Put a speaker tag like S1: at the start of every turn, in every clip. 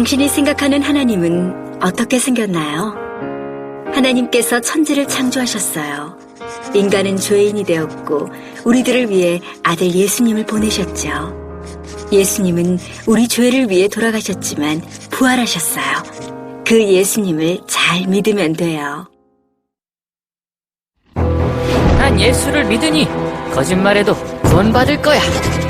S1: 당신이 생각하는 하나님은 어떻게 생겼나요? 하나님께서 천지를 창조하셨어요. 인간은 죄인이 되었고 우리들을 위해 아들 예수님을 보내셨죠. 예수님은 우리 죄를 위해 돌아가셨지만 부활하셨어요. 그 예수님을 잘 믿으면 돼요.
S2: 난 예수를 믿으니 거짓말해도 구원받을 거야.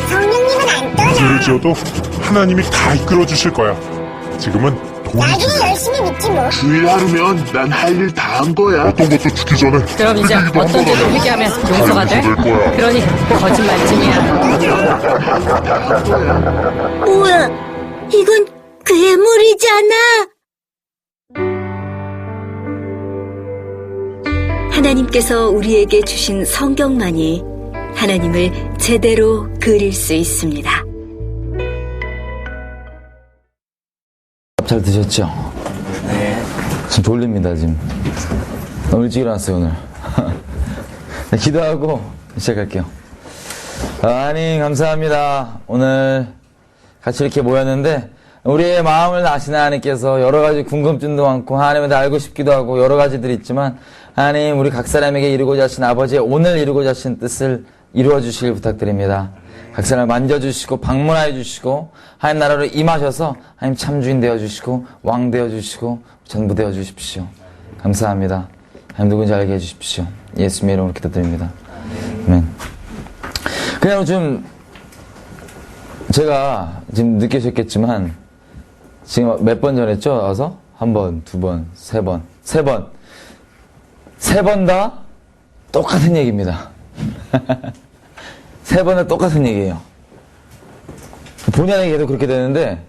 S3: 성령님은 안 떠나.
S4: 죄를 지어도 하나님이 다 이끌어 주실 거야. 지금은 돈이
S3: 나중에 열심히 믿지 뭐.
S5: 주일 하루면 난 할 일 다 한 거야.
S4: 어떤 것도 죽기 전에
S2: 그럼 이제 어떤 죄도 회개하면 용서가 돼? 그러니 거짓말쟁이야.
S3: 뭐야? 이건 괴물이잖아.
S1: 하나님께서 우리에게 주신 성경만이 하나님을 제대로 그릴 수 있습니다.
S6: 밥 잘 드셨죠? 네. 지금 졸립니다, 지금. 너무 일찍 일어났어요, 오늘. 네, 기도하고 시작할게요. 하나님, 감사합니다. 오늘 같이 이렇게 모였는데, 우리의 마음을 아시는 하나님께서 여러 가지 궁금증도 많고, 하나님을 더 알고 싶기도 하고, 여러 가지들이 있지만, 하나님, 우리 각 사람에게 이루고자 하신 아버지의 오늘 이루고자 하신 뜻을 이루어 주시길 부탁드립니다. 각 사람을 만져주시고 방문하여 주시고 하나님 나라로 임하셔서 하나님 참주인 되어주시고 왕 되어주시고 전부 되어주십시오. 감사합니다. 하나님 누군지 알게 해주십시오. 예수님의 이름으로 기도드립니다. 아멘. 그냥 좀 제가 지금 느끼셨겠지만 지금 몇 번 전했죠? 와서? 한 번, 두 번, 세 번, 세 번. 세 번 다 똑같은 얘기입니다. 세 번은 똑같은 얘기예요. 본의 아니게 계속 그렇게 되는데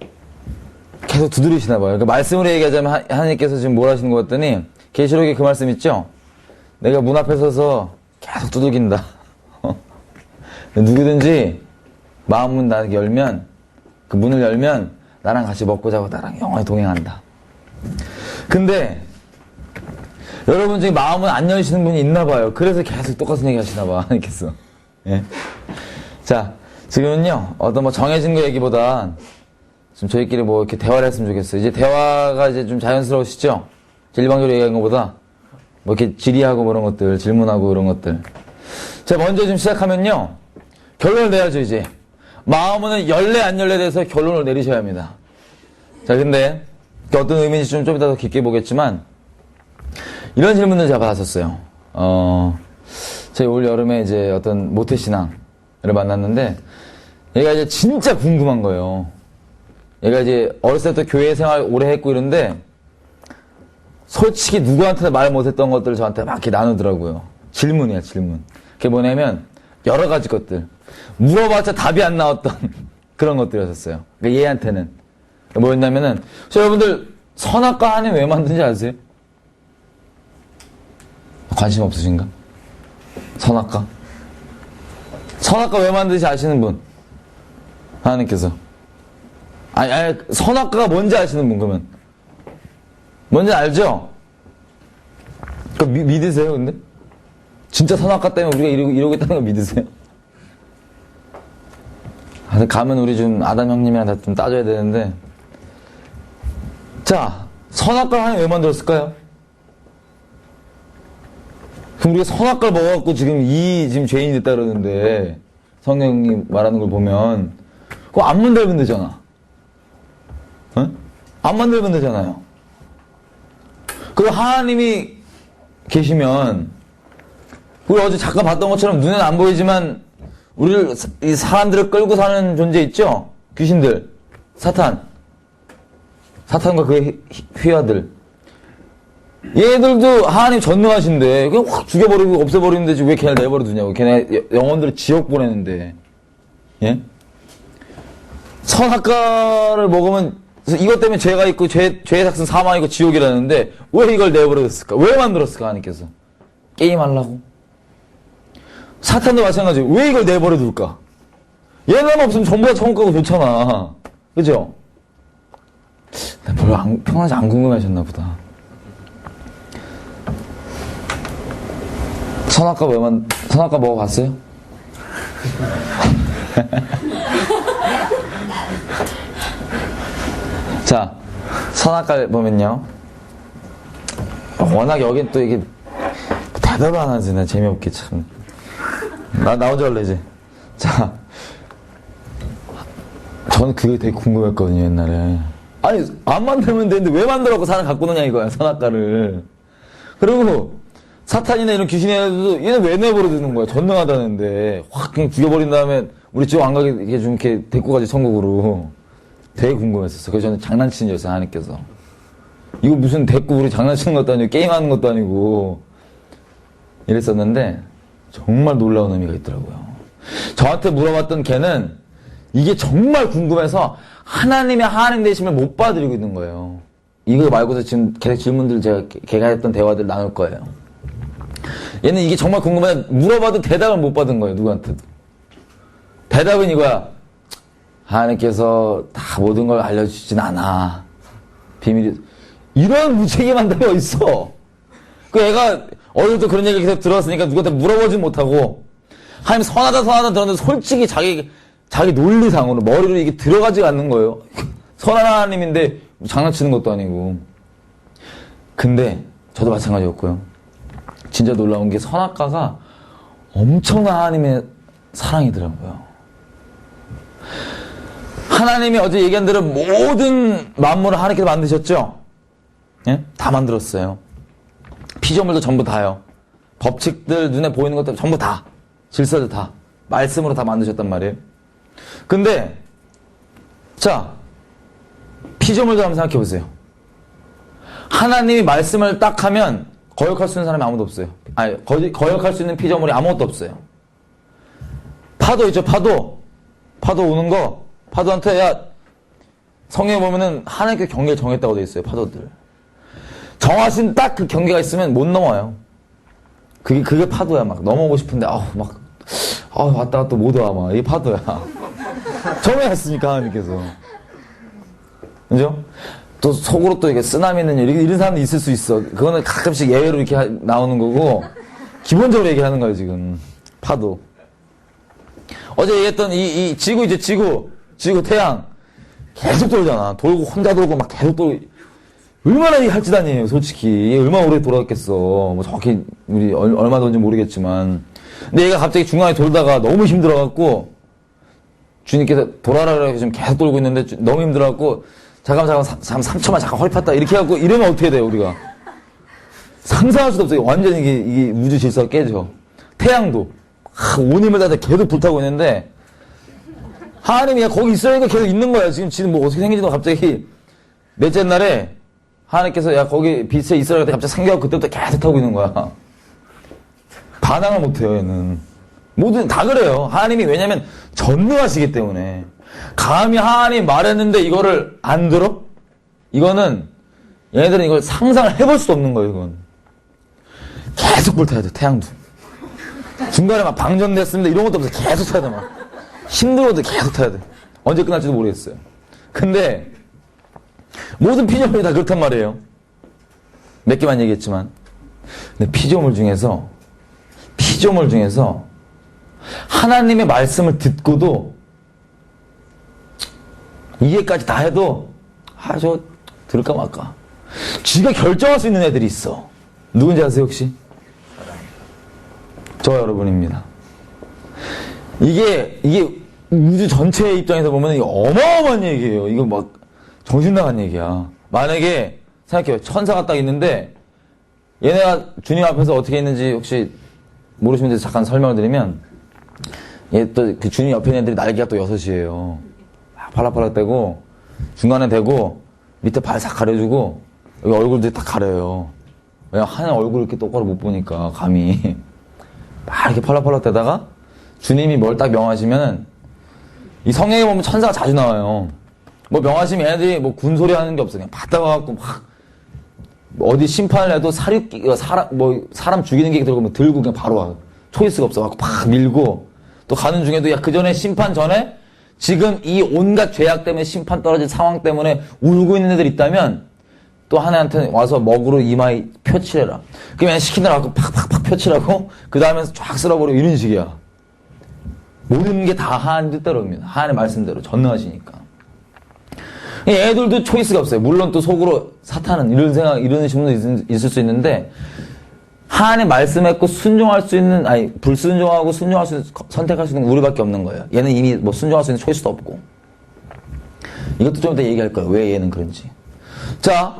S6: 계속 두드리시나 봐요. 그러니까 말씀으로 얘기하자면 하나님께서 지금 뭘 하시는 것 같더니 계시록에 그 말씀 있죠? 내가 문 앞에 서서 계속 두들긴다. 누구든지 마음문 나에게 열면 그 문을 열면 나랑 같이 먹고 자고 나랑 영원히 동행한다. 근데 여러분 중에 마음은 안 열시는 분이 있나 봐요. 그래서 계속 똑같은 얘기 하시나 봐, 하나님께서. 예. 자, 지금은요, 어떤 뭐 정해진 거 얘기보다 좀 저희끼리 뭐 이렇게 대화를 했으면 좋겠어요. 이제 대화가 이제 좀 자연스러우시죠? 일방적으로 얘기하는 것보다 뭐 이렇게 질의하고 뭐 이런 것들, 질문하고 이런 것들. 자, 먼저 좀 시작하면요, 결론을 내야죠, 이제. 마음은 열래 안 열래에 대해서 결론을 내리셔야 합니다. 자, 근데 어떤 의미인지 좀 이따 더 깊게 보겠지만, 이런 질문을 제가 받았었어요. 제가 올 여름에 이제 어떤 모태신앙을 만났는데, 얘가 이제 진짜 궁금한 거예요. 얘가 이제 어렸을 때부터 교회 생활 오래 했고 이런데, 솔직히 누구한테나 말 못했던 것들을 저한테 막 이렇게 나누더라고요. 질문이야, 질문. 그게 뭐냐면, 여러 가지 것들. 물어봤자 답이 안 나왔던 그런 것들이었어요. 그러니까 얘한테는. 뭐였냐면은, 여러분들, 선악과 하나님 왜 만든지 아세요? 관심 없으신가? 선악과? 선악과 왜 만드는지 아시는 분? 하나님께서. 아니, 선악과가 뭔지 아시는 분, 그러면? 뭔지 알죠? 믿으세요, 근데? 진짜 선악과 때문에 우리가 이러고 있다는 거 믿으세요? 가면 우리 좀 아담 형님이랑 다 좀 따져야 되는데. 자, 선악과 하나님 왜 만들었을까요? 그럼 우리가 선악과를 먹어갖고 지금 죄인이 됐다 그러는데, 성령이 말하는 걸 보면, 그거 안 만들면 되잖아. 응? 안 만들면 되잖아요. 그리고 하나님이 계시면, 우리 어제 잠깐 봤던 것처럼 눈에는 안 보이지만, 이 사람들을 끌고 사는 존재 있죠? 귀신들. 사탄과 그의 휘하들. 얘들도 하나님 전능하신데 그냥 확 죽여버리고 없애버리면 되지 왜 걔네를 내버려 두냐고. 걔네 영혼들을 지옥 보내는데. 예? 선악과를 먹으면 이것 때문에 죄가 있고 죄의 삭은 사망이고 지옥이라는데 왜 이걸 내버려뒀을까? 왜 만들었을까 하나님께서? 게임하려고? 사탄도 마찬가지예요. 왜 이걸 내버려 둘까? 얘네만 없으면 전부 다 천국 가고 좋잖아. 그죠? 별로 평상시 안 궁금하셨나 보다. 선악과 먹어봤어요? 자, 선악과를 보면요. 워낙 여긴 또 이게 대답을 안 하지. 나 재미없게 참. 나 혼자 할래, 이제. 자. 저는 그게 되게 궁금했거든요, 옛날에. 아니, 안 만들면 되는데 왜 만들어갖고 사람 갖고 노냐 이거야, 선악과를. 그리고 사탄이나 이런 귀신이라도 얘는 왜 내버려 두는 거야? 전능하다는데. 확 그냥 죽여버린 다음에 우리 집 안 가게 좀 이렇게 데리고 가지, 천국으로. 되게 궁금했었어. 그래서 저는 장난치는 줄알았어요, 하나님께서. 이거 무슨 데리고 우리 장난치는 것도 아니고, 게임하는 것도 아니고. 이랬었는데, 정말 놀라운 의미가 있더라고요. 저한테 물어봤던 걔는 이게 정말 궁금해서 하나님의 하나님 되심을 못 받아들이고 있는 거예요. 이거 말고도 지금 계속 질문들 제가 걔가 했던 대화들 나눌 거예요. 얘는 이게 정말 궁금해 물어봐도 대답을 못 받은 거예요. 누구한테도. 대답은 이거야. 하나님께서 다 모든 걸 알려주진 않아. 비밀이. 이런 무책임한 답이 어딨어. 그 애가 어릴 때 그런 얘기 계속 들었으니까 누구한테 물어보진 못하고 하나님 선하다 들었는데 솔직히 자기 논리상으로 머리로 이게 들어가지가 않는 거예요. 선한 하나님인데 장난치는 것도 아니고. 근데 저도 마찬가지였고요. 진짜 놀라운 게 선악과가 엄청난 하나님의 사랑이더라고요. 하나님이 어제 얘기한 대로 모든 만물을 하나님께서 만드셨죠? 예? 다 만들었어요. 피조물도 전부 다요. 법칙들, 눈에 보이는 것들 전부 다. 질서들 다. 말씀으로 다 만드셨단 말이에요. 근데, 자, 피조물도 한번 생각해 보세요. 하나님이 말씀을 딱 하면 거역할 수 있는 사람이 아무도 없어요. 아니, 거역할 수 있는 피조물이 아무것도 없어요. 파도 있죠, 파도. 파도 오는 거, 파도한테, 야, 성경에 보면은 하나님께 경계를 정했다고 돼 있어요, 파도들. 정하신 딱 그 경계가 있으면 못 넘어요. 그게 파도야, 막. 넘어오고 싶은데, 왔다가 또 못 와, 막. 이게 파도야. 정해놨으니까, 하나님께서. 그죠? 또 속으로 또 이게 쓰나미는 이런 사람도 있을 수 있어. 그거는 가끔씩 예외로 이렇게 나오는 거고, 기본적으로 얘기하는 거예요, 지금. 파도. 어제 얘기했던 이 지구, 이제 지구, 태양. 계속 돌잖아. 돌고, 혼자 돌고, 막 계속 돌고. 얼마나 이 할짓 아니에요, 솔직히. 얘 얼마나 오래 돌아갔겠어. 뭐 정확히 우리 얼마 돈지 모르겠지만. 근데 얘가 갑자기 중간에 돌다가 너무 힘들어갖고, 주님께서 돌아라 그래서 지금 계속 돌고 있는데 너무 힘들어갖고, 잠깐 3초만 잠깐 허리 팠다. 이렇게 해갖고 이러면 어떻게 돼요, 우리가? 상상할 수도 없어요. 완전히 이게 우주 질서가 깨져. 태양도. 온 힘을 다해서 계속 불타고 있는데, 하나님이 거기 있어야니까 계속 있는 거야. 지금 뭐 어떻게 생긴지도 갑자기, 넷째 날에, 하나님께서 야 거기 빛에 있어라 그때 갑자기 생겨갖고 그때부터 계속 타고 있는 거야. 반항을 못해요, 얘는. 모든 다 그래요. 하나님이 왜냐면 전능하시기 때문에. 감히 하나님이 말했는데 이거를 안 들어? 이거는 얘네들은 이걸 상상을 해볼 수도 없는 거예요. 이건 계속 불타야 돼. 태양도 중간에 막 방전됐습니다 이런 것도 없어. 계속 타야 돼. 막 힘들어도 계속 타야 돼. 언제 끝날지도 모르겠어요. 근데 모든 피조물이 다 그렇단 말이에요. 몇 개만 얘기했지만. 근데 피조물 중에서 하나님의 말씀을 듣고도 이해까지 다 해도 저 들을까 말까. 지가 결정할 수 있는 애들이 있어. 누군지 아세요 혹시? 저 여러분입니다. 이게 우주 전체의 입장에서 보면 이게 어마어마한 얘기예요. 이거 막 정신 나간 얘기야. 만약에 생각해요. 천사가 딱 있는데 얘네가 주님 앞에서 어떻게 있는지 혹시 모르시면 돼서 잠깐 설명을 드리면, 얘 또 그 주님 옆에 있는 애들이 날개가 또 6이에요. 팔락팔락 대고 중간에 대고 밑에 발 싹 가려주고 여기 얼굴도 딱 가려요. 왜냐면 하늘 얼굴 이렇게 똑바로 못 보니까 감히 막 이렇게 팔락팔락 대다가 주님이 뭘 딱 명하시면은, 이 성경에 보면 천사가 자주 나와요. 뭐 명하시면 얘네들이 뭐 군소리 하는 게 없어. 그냥 받다가 갖고 막 어디 심판을 해도 사람 죽이는 게 들고 들고 그냥 바로 와. 초이스가 없어. 갖고 팍 밀고 또 가는 중에도 야 그 전에 심판 전에 지금 이 온갖 죄악 때문에 심판 떨어진 상황 때문에 울고 있는 애들 있다면 또 하나한테 와서 먹으로 이마에 표칠해라. 그러면 시키느라 갖고 팍팍팍 표칠하고 그 다음에 쫙 쓸어버리고 이런 식이야. 모든 게 다 하나님 뜻대로입니다. 하나님 말씀대로 전능하시니까. 애들도 초이스가 없어요. 물론 또 속으로 사탄은 이런 생각, 이런 분도 있을 수 있는데, 하나님 말씀했고 순종할 수 있는, 아니, 불순종하고 순종할 수 있는, 선택할 수 있는 우리밖에 없는 거예요. 얘는 이미 뭐 순종할 수 있는 초이스도 없고. 이것도 좀 이따 얘기할 거예요. 왜 얘는 그런지. 자,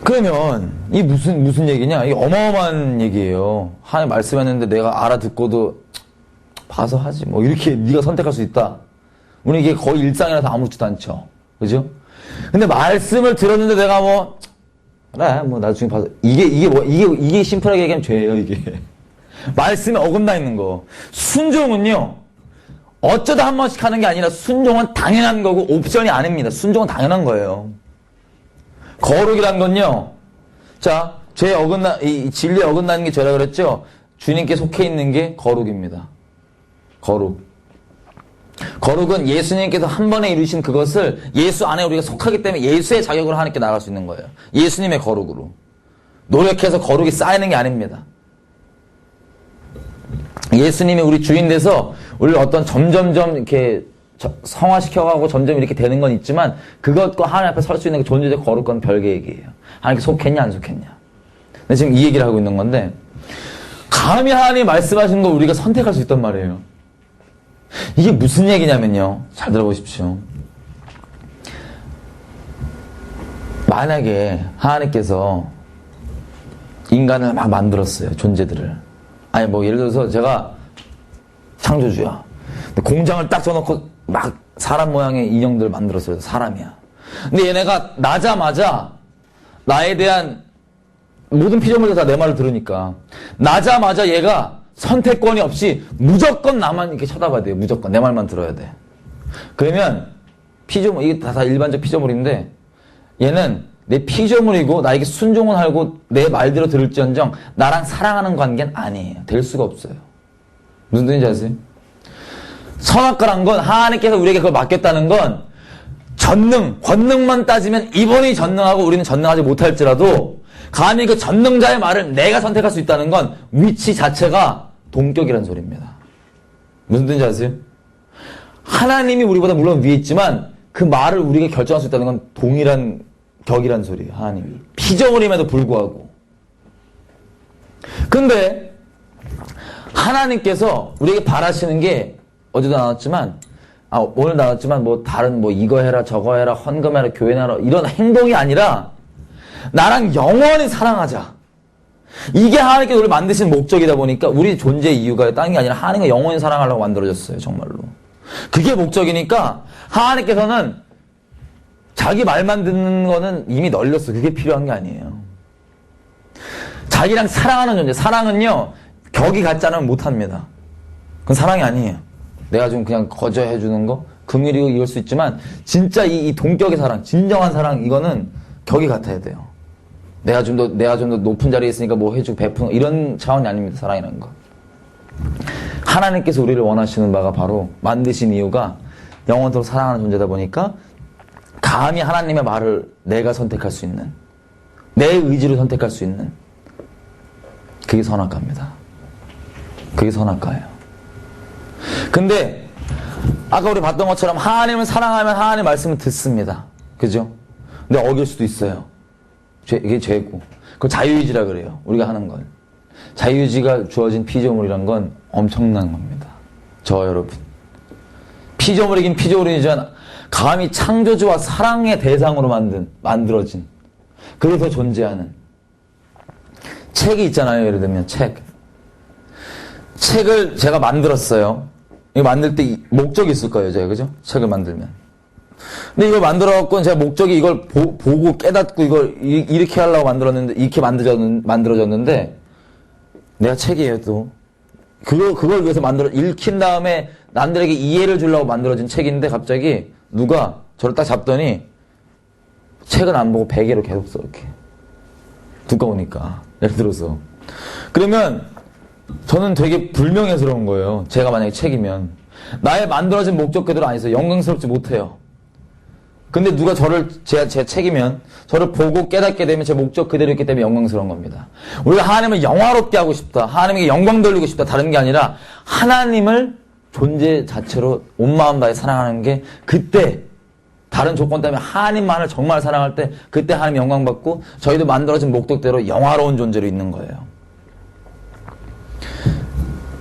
S6: 그러면, 이 무슨 얘기냐? 이게 어마어마한 얘기예요. 하나님 말씀했는데 내가 알아듣고도, 봐서 하지. 뭐, 이렇게 네가 선택할 수 있다. 우리 이게 거의 일상이라서 아무렇지도 않죠. 그죠? 근데 말씀을 들었는데 내가 뭐, 그래, 뭐, 나중에 봐서. 이게 심플하게 얘기하면 죄예요, 이게. 말씀에 어긋나 있는 거. 순종은요, 어쩌다 한 번씩 하는 게 아니라 순종은 당연한 거고, 옵션이 아닙니다. 순종은 당연한 거예요. 거룩이란 건요, 자, 이 진리에 어긋나는 게 죄라 그랬죠? 주님께 속해 있는 게 거룩입니다. 거룩은 예수님께서 한 번에 이루신 그것을 예수 안에 우리가 속하기 때문에 예수의 자격으로 하나님께 나갈 수 있는 거예요. 예수님의 거룩으로. 노력해서 거룩이 쌓이는 게 아닙니다. 예수님이 우리 주인 돼서 우리를 어떤 점점점 이렇게 성화시켜가고 점점 이렇게 되는 건 있지만 그것과 하나님 앞에 설 수 있는 그 존재적 거룩과는 별개 얘기예요. 하나님께 속했냐 안 속했냐. 근데 지금 이 얘기를 하고 있는 건데 감히 하나님이 말씀하신 걸 우리가 선택할 수 있단 말이에요. 이게 무슨 얘기냐면요. 잘 들어보십시오. 만약에 하나님께서 인간을 막 만들었어요. 존재들을. 아니 뭐 예를 들어서 제가 창조주야. 공장을 딱 쳐놓고 막 사람 모양의 인형들을 만들었어요. 사람이야. 근데 얘네가 나자마자 나에 대한 모든 피조물이 다 내 말을 들으니까 나자마자 얘가 선택권이 없이 무조건 나만 이렇게 쳐다봐야 돼요. 무조건 내 말만 들어야 돼. 그러면 피조물, 이게 다 일반적 피조물인데 얘는 내 피조물이고 나에게 순종은 하고 내 말대로 들을지언정 나랑 사랑하는 관계는 아니에요. 될 수가 없어요. 무슨 뜻인지 아세요? 선악과란 건 하나님께서 우리에게 그걸 맡겼다는 건 권능만 따지면 이분이 전능하고 우리는 전능하지 못할지라도 감히 그 전능자의 말을 내가 선택할 수 있다는 건 위치 자체가 동격이라는 소리입니다. 무슨 뜻인지 아세요? 하나님이 우리보다 물론 위에 있지만 그 말을 우리가 결정할 수 있다는 건 동일한 격이라는 소리예요. 하나님이. 피조물임에도 불구하고. 근데 하나님께서 우리에게 바라시는 게 어제도 나왔지만 오늘 나왔지만 뭐 다른 뭐 이거 해라 저거 해라 헌금해라 교회나라 이런 행동이 아니라 나랑 영원히 사랑하자. 이게 하나님께서 우리를 만드신 목적이다 보니까 우리 존재의 이유가 다른 게 아니라 하나님과 영원히 사랑하려고 만들어졌어요. 정말로. 그게 목적이니까 하나님께서는 자기 말만 듣는 거는 이미 널렸어. 그게 필요한 게 아니에요. 자기랑 사랑하는 존재. 사랑은요. 격이 같지 않으면 못합니다. 그건 사랑이 아니에요. 내가 좀 그냥 거저해주는 거? 긍휼이고 이럴 수 있지만 진짜 이 동격의 사랑, 진정한 사랑 이거는 격이 같아야 돼요. 내가 좀 더 높은 자리에 있으니까 뭐 해주고 베푸는 이런 차원이 아닙니다. 사랑이라는 건. 하나님께서 우리를 원하시는 바가 바로 만드신 이유가 영원토록 사랑하는 존재다 보니까 감히 하나님의 말을 내가 선택할 수 있는 내 의지로 선택할 수 있는 그게 선악과입니다. 그게 선악과예요. 근데 아까 우리 봤던 것처럼 하나님을 사랑하면 하나님 말씀을 듣습니다. 그죠? 근데 어길 수도 있어요. 이게 죄고. 그거 자유의지라 그래요. 우리가 하는 건. 자유의지가 주어진 피조물이란 건 엄청난 겁니다. 저와 여러분. 피조물이긴 피조물이지만 감히 창조주와 사랑의 대상으로 만들어진 그래서 존재하는 책이 있잖아요. 예를 들면 책을 제가 만들었어요. 이거 만들 때 목적이 있을 거예요. 제가 그죠? 책을 만들면. 근데 이걸 만들어갖고 제가 목적이 이걸 보고 깨닫고 이걸 이렇게 하려고 만들었는데 이렇게 만들어졌는데 내가 책이에요 또. 그걸 위해서 읽힌 다음에 남들에게 이해를 주려고 만들어진 책인데 갑자기 누가 저를 딱 잡더니 책은 안 보고 베개로 계속 써 이렇게. 두꺼우니까. 예를 들어서. 그러면 저는 되게 불명예스러운 거예요. 제가 만약에 책이면. 나의 만들어진 목적 그대로 안 있어요. 영광스럽지 못해요. 근데 누가 제 책이면 저를 보고 깨닫게 되면 제 목적 그대로 있기 때문에 영광스러운 겁니다. 우리가 하나님을 영화롭게 하고 싶다. 하나님에게 영광 돌리고 싶다. 다른 게 아니라 하나님을 존재 자체로 온 마음 다해 사랑하는 게 그때 다른 조건 때문에 하나님만을 정말 사랑할 때 그때 하나님 영광 받고 저희도 만들어진 목적대로 영화로운 존재로 있는 거예요.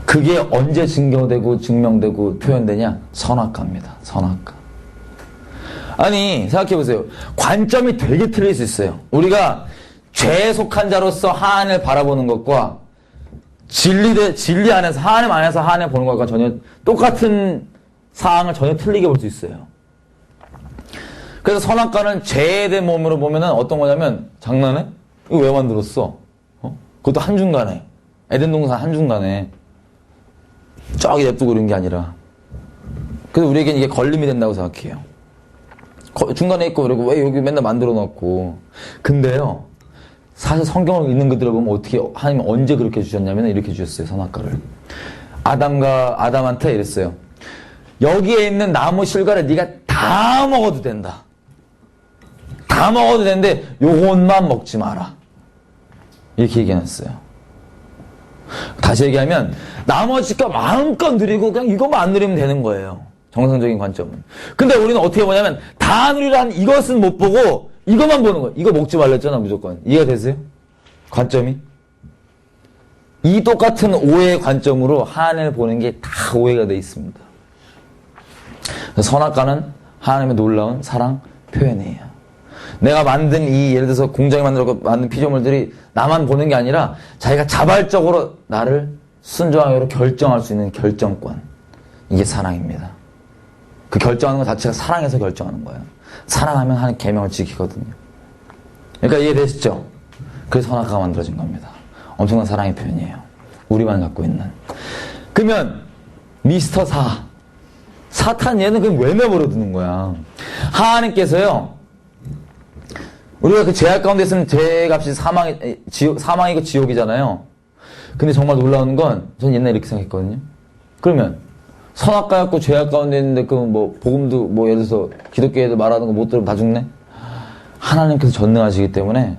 S6: 그게 언제 증명되고 표현되냐? 선악과입니다. 선악과. 아니 생각해보세요. 관점이 되게 틀릴 수 있어요. 우리가 죄에 속한 자로서 하나님을 바라보는 것과 진리 안에서 하나님 안에서 하나님을 보는 것과 전혀 똑같은 사항을 전혀 틀리게 볼 수 있어요. 그래서 선악과는 죄에 대한 몸으로 보면은 어떤 거냐면 장난해? 이거 왜 만들었어? 그것도 한중간에 에덴 동산 한중간에 저기 냅두고 이런 게 아니라 그래서 우리에게는 이게 걸림이 된다고 생각해요. 중간에 있고 그리고 왜 여기 맨날 만들어 놓고 근데요 사실 성경을 읽는 것들을 보면 어떻게 하나님은 언제 그렇게 주셨냐면 이렇게 주셨어요. 선악과를 아담한테 이랬어요. 여기에 있는 나무 실과를 네가 다 먹어도 된다. 다 먹어도 되는데 요것만 먹지 마라. 이렇게 얘기해놨어요. 다시 얘기하면 나머지 거 마음껏 누리고 그냥 이것만 안 누리면 되는 거예요. 정상적인 관점은. 근데 우리는 어떻게 보냐면 다 누리란 이것은 못 보고 이것만 보는 거예요. 이거 먹지 말랬잖아 무조건. 이해가 되세요? 관점이? 이 똑같은 오해의 관점으로 하나님을 보는 게 다 오해가 돼 있습니다. 선악과는 하나님의 놀라운 사랑 표현이에요. 내가 만든 예를 들어서 공장에 만든 피조물들이 나만 보는 게 아니라 자기가 자발적으로 나를 순종하기로 결정할 수 있는 결정권. 이게 사랑입니다. 그 결정하는 것 자체가 사랑해서 결정하는 거예요. 사랑하면 하나님 계명을 지키거든요. 그러니까 이해되시죠? 그래서 선악과가 만들어진 겁니다. 엄청난 사랑의 표현이에요. 우리만 갖고 있는. 그러면 미스터 사탄 얘는 그럼 왜 내버려 두는 거야? 하나님께서요. 우리가 그 죄악 가운데 있으면 죄값이 사망이고 지옥이잖아요. 근데 정말 놀라운 건 전 옛날에 이렇게 생각했거든요. 그러면 선악과였고 죄악 가운데 있는데 그 뭐 복음도 뭐 예를 들어서 기독교 애들 말하는 거 못 들으면 다 죽네? 하나님께서 전능하시기 때문에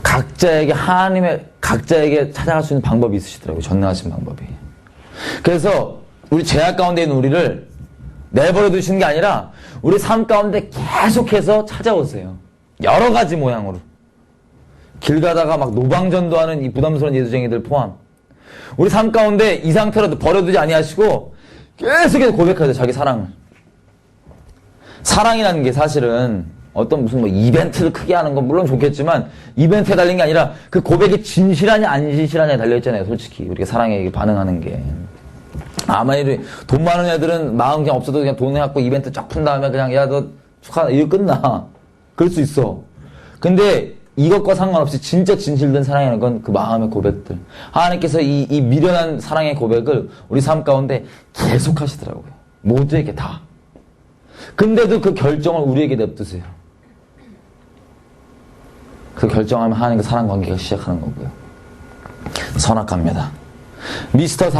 S6: 각자에게 찾아갈 수 있는 방법이 있으시더라고요. 전능하신 방법이. 그래서 우리 죄악 가운데 있는 우리를 내버려 두시는 게 아니라 우리 삶 가운데 계속해서 찾아오세요. 여러 가지 모양으로. 길 가다가 막 노방전도하는 이 부담스러운 예수쟁이들 포함. 우리 삶 가운데 이 상태로도 버려두지 아니하시고 계속해서 고백하세요. 자기 사랑을. 사랑이라는 게 사실은 어떤 무슨 뭐 이벤트를 크게 하는 건 물론 좋겠지만 이벤트에 달린 게 아니라 그 고백이 진실하냐 안 진실하냐에 달려있잖아요. 솔직히 우리가 사랑에 반응하는 게. 아마 돈 많은 애들은 마음 그냥 없어도 그냥 돈 해갖고 이벤트 쫙 푼 다음에 그냥 야 너 축하한다 이거 끝나. 그럴 수 있어. 근데 이것과 상관없이 진짜 진실된 사랑이라는 건 그 마음의 고백들. 하나님께서 이 미련한 사랑의 고백을 우리 삶 가운데 계속 하시더라고요. 모두에게 다. 근데도 그 결정을 우리에게 냅두세요. 그 결정하면 하나님과 사랑 관계가 시작하는 거고요. 선악과입니다. 미스터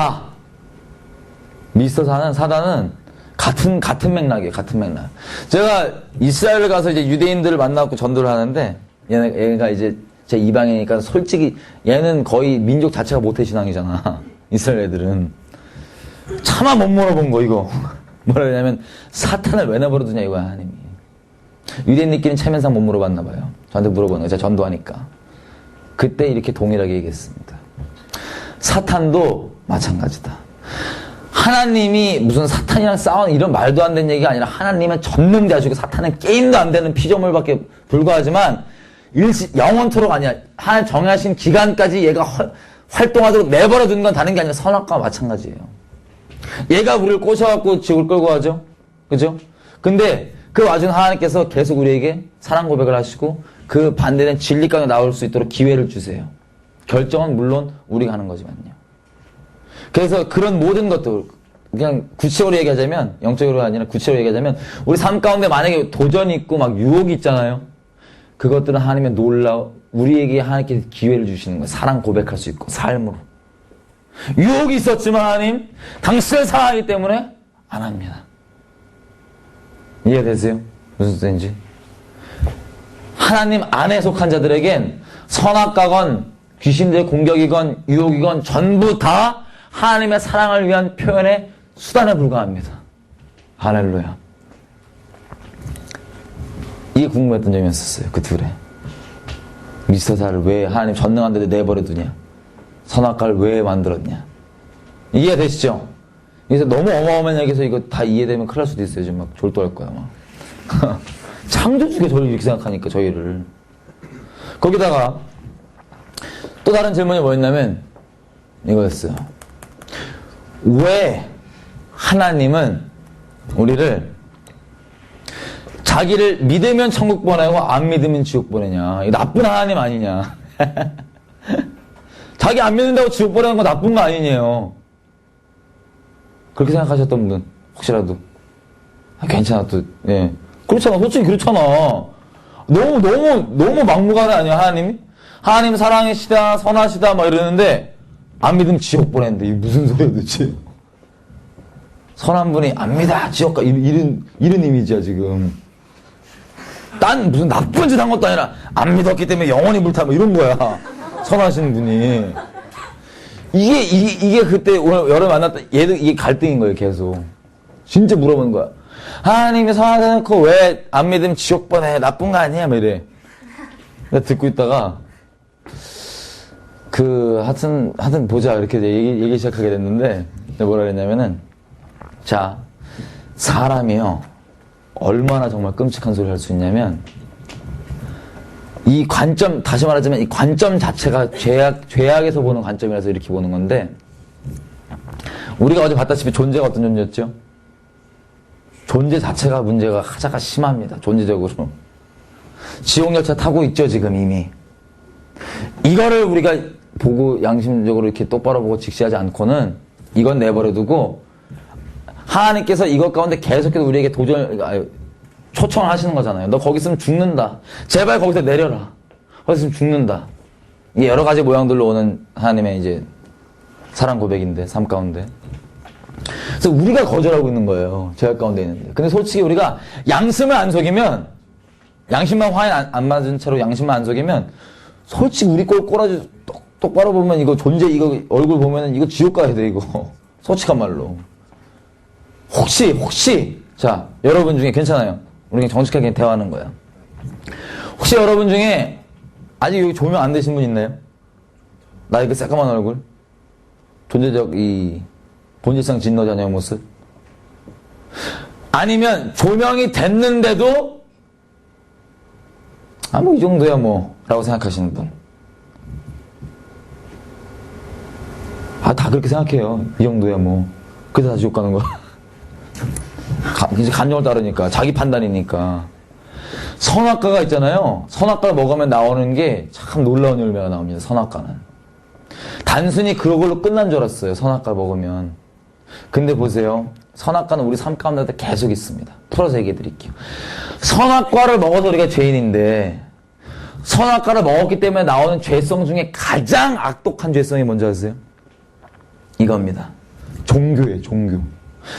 S6: 사단은 같은 맥락이에요. 같은 맥락. 제가 이스라엘을 가서 이제 유대인들을 만나고 전도를 하는데 얘가 이제 제 이방이니까 솔직히 얘는 거의 민족 자체가 모태신앙이잖아. 이스라엘 애들은. 차마 못 물어본 거 이거. 뭐라 그러냐면 사탄을 왜 내버려두냐 이거야 하나님이. 유대인들끼리는 체면상 못 물어봤나 봐요. 저한테 물어보는 거예요. 제가 전도하니까. 그때 이렇게 동일하게 얘기했습니다. 사탄도 마찬가지다. 하나님이 무슨 사탄이랑 싸우는 이런 말도 안 되는 얘기가 아니라 하나님은 전능자시고 사탄은 게임도 안 되는 피조물밖에 불과하지만 영원토록 아니야. 하나님 정하신 기간까지 얘가 활동하도록 내버려 두는 건 다른 게 아니라 선악과와 마찬가지예요. 얘가 우리를 꼬셔갖고 지옥을 끌고 가죠. 그죠? 근데 그 와중에 하나님께서 계속 우리에게 사랑 고백을 하시고 그 반대된 진리 가운데 나올 수 있도록 기회를 주세요. 결정은 물론 우리가 하는 거지만요. 그래서 그런 모든 것들 그냥 구체적으로 얘기하자면 영적으로 아니라 구체적으로 얘기하자면 우리 삶 가운데 만약에 도전이 있고 막 유혹이 있잖아요. 그것들은 하나님의 우리에게 하나님께서 기회를 주시는 거예요. 사랑 고백할 수 있고 삶으로. 유혹이 있었지만 하나님 당신을 사랑하기 때문에 안 합니다. 이해되세요? 무슨 뜻인지? 하나님 안에 속한 자들에겐 선악과건 귀신들의 공격이건 유혹이건 전부 다 하나님의 사랑을 위한 표현의 수단에 불과합니다. 할렐루야. 이게 궁금했던 점이었었어요. 그 둘에. 미스터사를 왜 하나님 전능한데 내버려 두냐? 선악과를 왜 만들었냐? 이해가 되시죠? 그래서 너무 어마어마한 얘기해서 이거 다 이해되면 큰일 날 수도 있어요. 지금 막 졸도할 거야, 막. 창조주가 저를 이렇게 생각하니까, 저희를. 거기다가 또 다른 질문이 뭐였냐면 이거였어요. 왜 하나님은 우리를 자기를 믿으면 천국 보내고 안 믿으면 지옥 보내냐? 이 나쁜 하나님 아니냐? 자기 안 믿는다고 지옥 보내는 거 나쁜 거 아니냐요? 그렇게 생각하셨던 분 혹시라도 괜찮아 또 예 그렇잖아. 솔직히 그렇잖아. 너무 막무가내 아니야 하나님이? 하나님 사랑이시다 선하시다 막 이러는데 안 믿으면 지옥 보내는데 이게 무슨 소리야 도대체? 선한 분이 안 믿어 지옥 가 이런 이미지야 지금. 딴 무슨 나쁜 짓 한 것도 아니라 안 믿었기 때문에 영원히 불타 뭐 이런 거야. 선하신 분이. 이게 그때 오늘 여러 만났다 얘도 이게 갈등인 거예요 계속. 진짜 물어보는 거야. 하나님이 선하지 않고 왜 안 믿으면 지옥 보내 나쁜 거 아니야 뭐 이래. 내가 듣고 있다가 하여튼 보자 이렇게 얘기 시작하게 됐는데 내가 뭐라 그랬냐면은 자 사람이요 얼마나 정말 끔찍한 소리를 할 수 있냐면 이 관점 다시 말하자면 이 관점 자체가 죄악에서 보는 관점이라서 이렇게 보는 건데 우리가 어제 봤다시피 존재가 어떤 존재였죠? 존재 자체가 문제가 가장 심합니다. 존재적으로 지옥 열차 타고 있죠 지금 이미. 이거를 우리가 보고 양심적으로 이렇게 똑바로 보고 직시하지 않고는 이건 내버려두고 하나님께서 이것 가운데 계속해서 우리에게 초청을 하시는 거잖아요. 너 거기 있으면 죽는다. 제발 거기서 내려라. 거기 있으면 죽는다. 이게 여러 가지 모양들로 오는 하나님의 이제 사랑 고백인데 삶 가운데. 그래서 우리가 거절하고 있는 거예요. 죄악 가운데 있는데. 근데 솔직히 우리가 양심을 안 속이면 양심만 화인 안 맞은 채로 양심만 안 속이면 솔직히 우리 꼬라지 똑바로 보면 이거 이거 얼굴 보면은 이거 지옥 가야 돼 이거. 솔직한 말로. 혹시 자 여러분 중에 괜찮아요. 우리 그냥 정직하게 대화하는 거야. 혹시 여러분 중에 아직 여기 조명 안 되신 분 있나요? 나 이거 새까만 얼굴 존재적 이 본질상 진노자녀의 모습 아니면 조명이 됐는데도 뭐 이 정도야 뭐 라고 생각하시는 분 다 그렇게 생각해요. 이 정도야 뭐 그래서 다 지옥 가는 거야. 이제 감정을 따르니까 자기 판단이니까. 선악과가 있잖아요. 선악과를 먹으면 나오는 게 참 놀라운 열매가 나옵니다. 선악과는 단순히 그걸로 끝난 줄 알았어요. 선악과 먹으면. 근데 보세요. 선악과는 우리 삶 가운데 계속 있습니다. 풀어서 얘기해 드릴게요. 선악과를 먹어서 우리가 죄인인데 선악과를 먹었기 때문에 나오는 죄성 중에 가장 악독한 죄성이 뭔지 아세요? 이겁니다. 종교예요. 종교.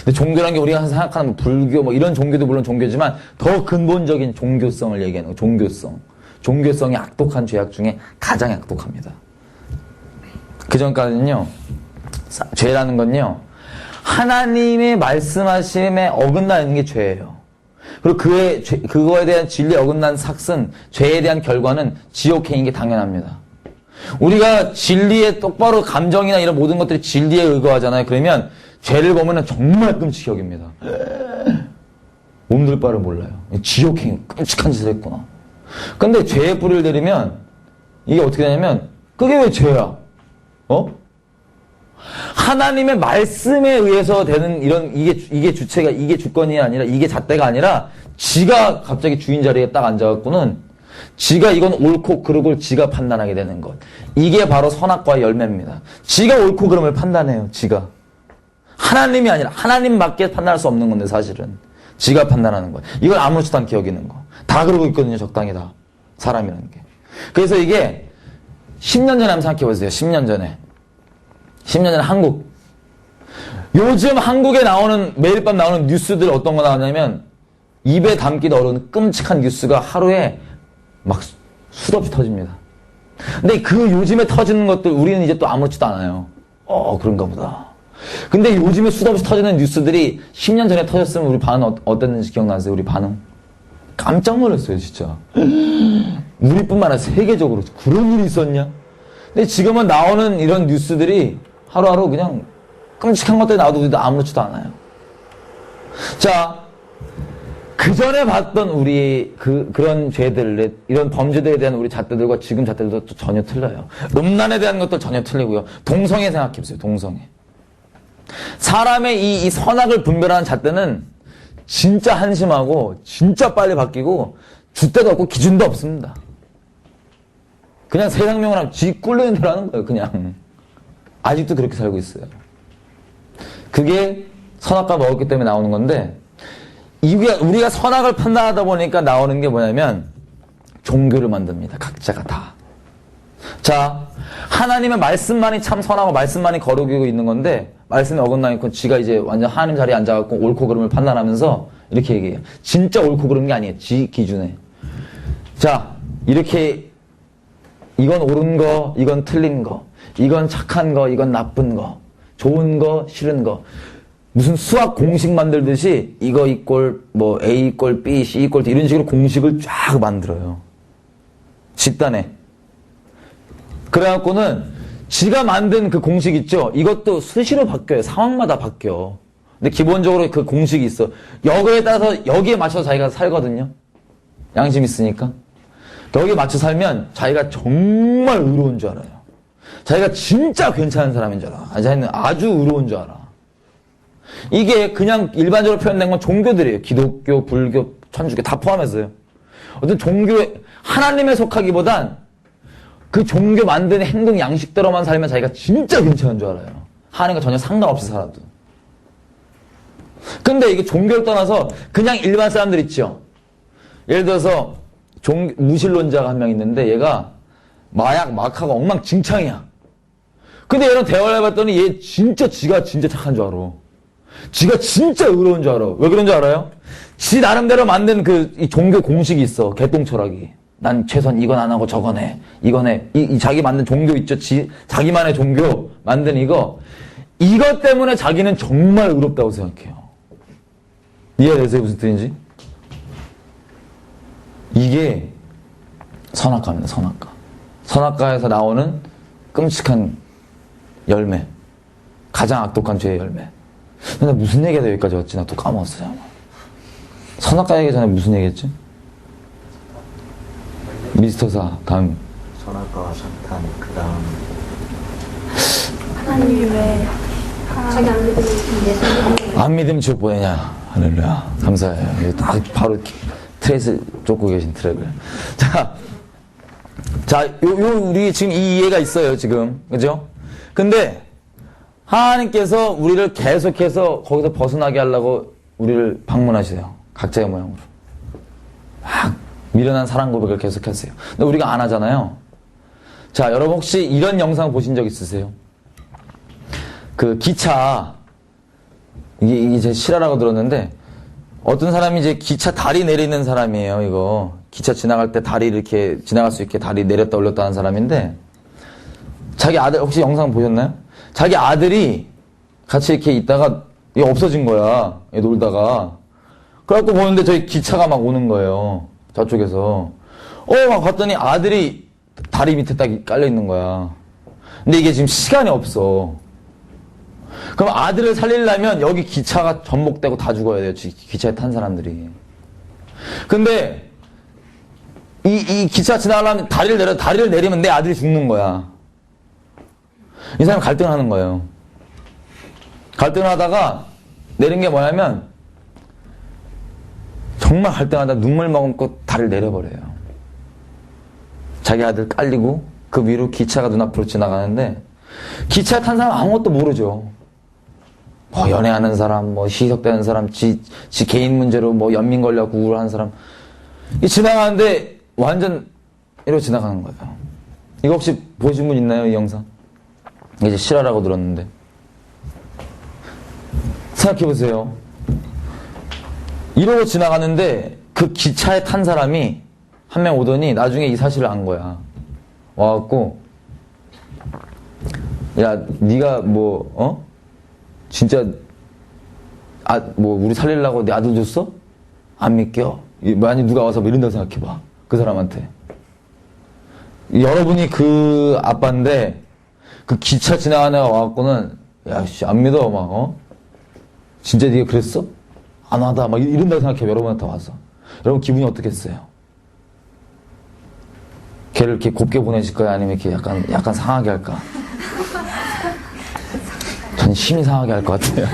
S6: 근데 종교라는 게 우리가 생각하는 불교 뭐 이런 종교도 물론 종교지만 더 근본적인 종교성을 얘기하는 거예요. 종교성이 악독한 죄악 중에 가장 악독합니다. 그 전까지는요. 죄라는 건요. 하나님의 말씀하심에 어긋나는 게 죄예요. 그리고 그거에 대한 진리에 어긋난 삭은 죄에 대한 결과는 지옥행인 게 당연합니다. 우리가 진리에 똑바로 감정이나 이런 모든 것들이 진리에 의거하잖아요. 그러면 죄를 보면은 정말 끔찍히 여깁니다. 몸둘 바를 몰라요. 지옥행 끔찍한 짓을 했구나. 근데 죄의 뿌리를 내리면 이게 어떻게 되냐면 그게 왜 죄야? 하나님의 말씀에 의해서 되는 이게 주체가 이게 주권이 아니라 이게 잣대가 아니라 지가 갑자기 주인 자리에 딱 앉아갖고는 지가 이건 옳고 그르고 지가 판단하게 되는 것. 이게 바로 선악과의 열매입니다. 지가 옳고 그름을 판단해요. 지가. 하나님이 아니라 하나님밖에 판단할 수 없는 건데 사실은. 지가 판단하는 거예요. 이걸 아무렇지도 않게 여기는 거. 다 그러고 있거든요. 적당히 다. 사람이라는 게. 그래서 이게 10년 전에 한번 생각해 보세요. 10년 전에 한국. 요즘 한국에 나오는 매일 밤 나오는 뉴스들 어떤 거 나오냐면 입에 담기도 어려운 끔찍한 뉴스가 하루에 막 수없이 터집니다. 근데 그 요즘에 터지는 것들 우리는 이제 또 아무렇지도 않아요. 그런가 보다. 근데 요즘에 수없이 터지는 뉴스들이 10년 전에 터졌으면 우리 반응 어땠는지 기억나세요? 우리 반응? 깜짝 놀랐어요, 진짜. 우리뿐만 아니라 세계적으로 그런 일이 있었냐? 근데 지금은 나오는 이런 뉴스들이 하루하루 그냥 끔찍한 것들이 나와도 우리도 아무렇지도 않아요. 자, 그 전에 봤던 우리 그런 죄들, 이런 범죄들에 대한 우리 잣대들과 지금 잣대들도 또 전혀 틀려요. 음란에 대한 것도 전혀 틀리고요. 동성애 생각해보세요, 동성애. 사람의 이 선악을 분별하는 잣대는 진짜 한심하고, 진짜 빨리 바뀌고, 줏대도 없고, 기준도 없습니다. 그냥 세상명을 하면 쥐 꿀리는 대로 하는 거예요, 그냥. 아직도 그렇게 살고 있어요. 그게 선악과 먹었기 때문에 나오는 건데, 우리가 선악을 판단하다 보니까 나오는 게 뭐냐면 종교를 만듭니다. 각자가 다. 자, 하나님의 말씀만이 참 선하고 말씀만이 거룩이고 있는 건데 말씀에 어긋나 있고 지가 이제 완전 하나님 자리에 앉아갖고 옳고 그름을 판단하면서 이렇게 얘기해요. 진짜 옳고 그른 게 아니에요. 지 기준에. 자, 이렇게 이건 옳은 거, 이건 틀린 거, 이건 착한 거, 이건 나쁜 거, 좋은 거, 싫은 거. 무슨 수학 공식 만들듯이 이거 이꼴 뭐 A 이꼴 B, C 이꼴 D 이런 식으로 공식을 쫙 만들어요. 집단에. 그래갖고는 지가 만든 그 공식 있죠? 이것도 수시로 바뀌어요. 상황마다 바뀌어. 근데 기본적으로 그 공식이 있어. 여기에 따라서 여기에 맞춰서 자기가 살거든요. 양심 있으니까. 여기에 맞춰 살면 자기가 정말 의로운 줄 알아요. 자기가 진짜 괜찮은 사람인 줄 알아. 자기는 아주 의로운 줄 알아. 이게 그냥 일반적으로 표현된 건 종교들이에요. 기독교, 불교, 천주교 다 포함해서요. 어떤 종교에 하나님에 속하기보단 그 종교 만드는 행동 양식대로만 살면 자기가 진짜 괜찮은 줄 알아요. 하나님과 전혀 상관없이 살아도. 근데 이게 종교를 떠나서 그냥 일반 사람들 있죠. 예를 들어서 무신론자가 한 명 있는데 얘가 마약하고 엉망진창이야. 근데 얘랑 대화를 해봤더니 얘 진짜 지가 진짜 착한 줄 알아. 지가 진짜 의로운 줄 알아. 왜 그런 줄 알아요? 지 나름대로 만든 이 종교 공식이 있어. 개똥철학이. 난 최소한 이건 안 하고 저건 해. 이건 해. 이 자기 만든 종교 있죠. 자기만의 종교 만든 이것 때문에 자기는 정말 의롭다고 생각해요. 이해되세요? 무슨 뜻인지? 이게 선악과입니다. 선악과. 선악과에서 나오는 끔찍한 열매. 가장 악독한 죄의 열매. 근데 무슨 얘기가 여기까지 왔지? 나 또 까먹었어요. 선악과 얘기 전에 무슨 얘기했지? 미스터사 다음.
S7: 선악과와 사탄 그 다음
S3: 하나님의 자기
S6: 안 믿으면 지옥 보내냐. 할렐루야. 감사해요. 딱 바로 트레이스 쫓고 계신 트랙을. 자, 우리 지금 이 이해가 있어요, 지금. 그죠? 근데, 하나님께서 우리를 계속해서 거기서 벗어나게 하려고 우리를 방문하세요. 각자의 모양으로. 막 미련한 사랑 고백을 계속하세요. 근데 우리가 안 하잖아요. 자, 여러분 혹시 이런 영상 보신 적 있으세요? 그 기차, 이게 제 실화라고 들었는데, 어떤 사람이 이제 기차 다리 내리는 사람이에요, 이거. 기차 지나갈 때 다리 이렇게 지나갈 수 있게 다리 내렸다 올렸다 하는 사람인데, 자기 아들, 혹시 영상 보셨나요? 자기 아들이 같이 이렇게 있다가 없어진 거야. 놀다가. 그래갖고 보는데 저기 기차가 막 오는 거예요. 저쪽에서. 막 봤더니 아들이 다리 밑에 딱 깔려 있는 거야. 근데 이게 지금 시간이 없어. 그럼 아들을 살리려면 여기 기차가 전복되고 다 죽어야 돼요. 기차에 탄 사람들이. 근데 이 기차 지나가려면 다리를 내리면 내 아들이 죽는 거야. 이 사람이 갈등을 하는 거예요. 갈등을 하다가 내린 게 뭐냐면 정말 갈등하다 눈물 머금고 다리를 내려버려요. 자기 아들 깔리고 그 위로 기차가 눈앞으로 지나가는데 기차에 탄 사람 아무것도 모르죠. 뭐 연애하는 사람, 뭐 희석되는 사람, 지 개인 문제로 뭐 연민 걸려고 우울한 사람 이 지나가는데 완전 이러고 지나가는 거예요. 이거 혹시 보신 분 있나요? 이 영상? 이제 실화라고 들었는데 생각해보세요. 이러고 지나가는데 그 기차에 탄 사람이 한 명 오더니 나중에 이 사실을 안 거야. 와갖고 야 네가 뭐 진짜 뭐 우리 살리려고 내 아들 줬어? 안 믿겨? 만약 누가 와서 뭐 이런다고 생각해봐. 그 사람한테. 여러분이 그 아빠인데, 그 기차 지나가는 애가 와갖고는, 야, 씨, 안 믿어, 막, 진짜 네가 그랬어? 안 하다, 막 이런다고 생각해, 여러분한테 와서. 여러분 기분이 어떻겠어요? 걔를 이렇게 곱게 보내실까요? 아니면 이렇게 약간 상하게 할까? 전 심히 상하게 할 것 같아요.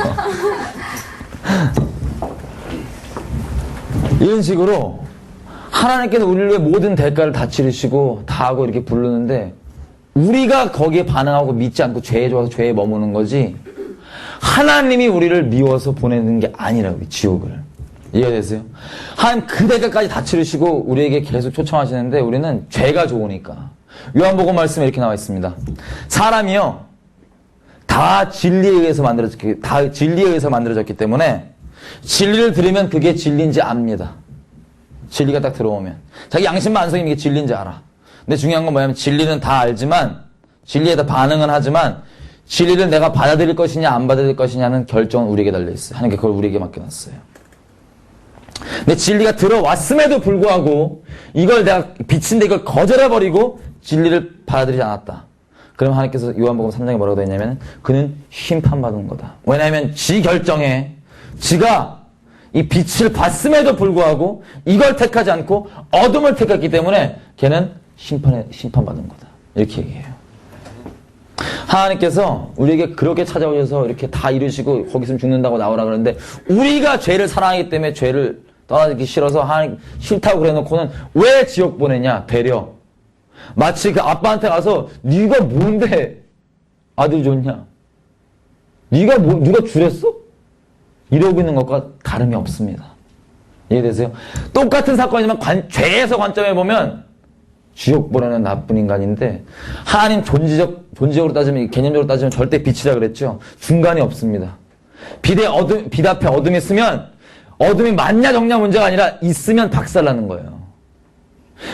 S6: 이런 식으로 하나님께서 우리를 위해 모든 대가를 다 치르시고 다 하고 이렇게 부르는데 우리가 거기에 반응하고 믿지 않고 죄에 좋아서 죄에 머무는 거지 하나님이 우리를 미워서 보내는 게 아니라고요. 지옥을. 이해가 되세요? 하나님 그 대가까지 다 치르시고 우리에게 계속 초청하시는데 우리는 죄가 좋으니까. 요한복음 말씀에 이렇게 나와 있습니다. 사람이요 다 진리에 의해서 만들어졌기 때문에 진리를 들으면 그게 진리인지 압니다. 진리가 딱 들어오면 자기 양심만 안 속이면 이게 진리인지 알아. 근데 중요한 건 뭐냐면 진리는 다 알지만 진리에 다 반응은 하지만 진리를 내가 받아들일 것이냐 안 받아들일 것이냐는 결정은 우리에게 달려있어요. 하나님께 그걸 우리에게 맡겨놨어요. 근데 진리가 들어왔음에도 불구하고 이걸 내가 빛인데 이걸 거절해버리고 진리를 받아들이지 않았다. 그럼 하나님께서 요한복음 3장에 뭐라고 되어 있냐면 그는 심판받은 거다. 왜냐하면 지 결정에 지가 이 빛을 봤음에도 불구하고 이걸 택하지 않고 어둠을 택했기 때문에 걔는 심판받은 거다. 이렇게 얘기해요. 하나님께서 우리에게 그렇게 찾아오셔서 이렇게 다 이루시고 거기 있으면 죽는다고 나오라 그러는데 우리가 죄를 사랑하기 때문에 죄를 떠나기 싫어서 하나님 싫다고 그래놓고는 왜 지옥 보내냐? 배려. 마치 그 아빠한테 가서 네가 뭔데 아들 좋냐? 누가 주랬어? 이러고 있는 것과 다름이 없습니다. 이해되세요? 똑같은 사건이지만 죄에서 관점에 보면 지옥 보내는 나쁜 인간인데 하나님 존재적으로 따지면 개념적으로 따지면 절대 빛이라 그랬죠. 중간이 없습니다. 빛 앞에 어둠이 있으면 어둠이 맞냐 적냐 문제가 아니라 있으면 박살나는 거예요.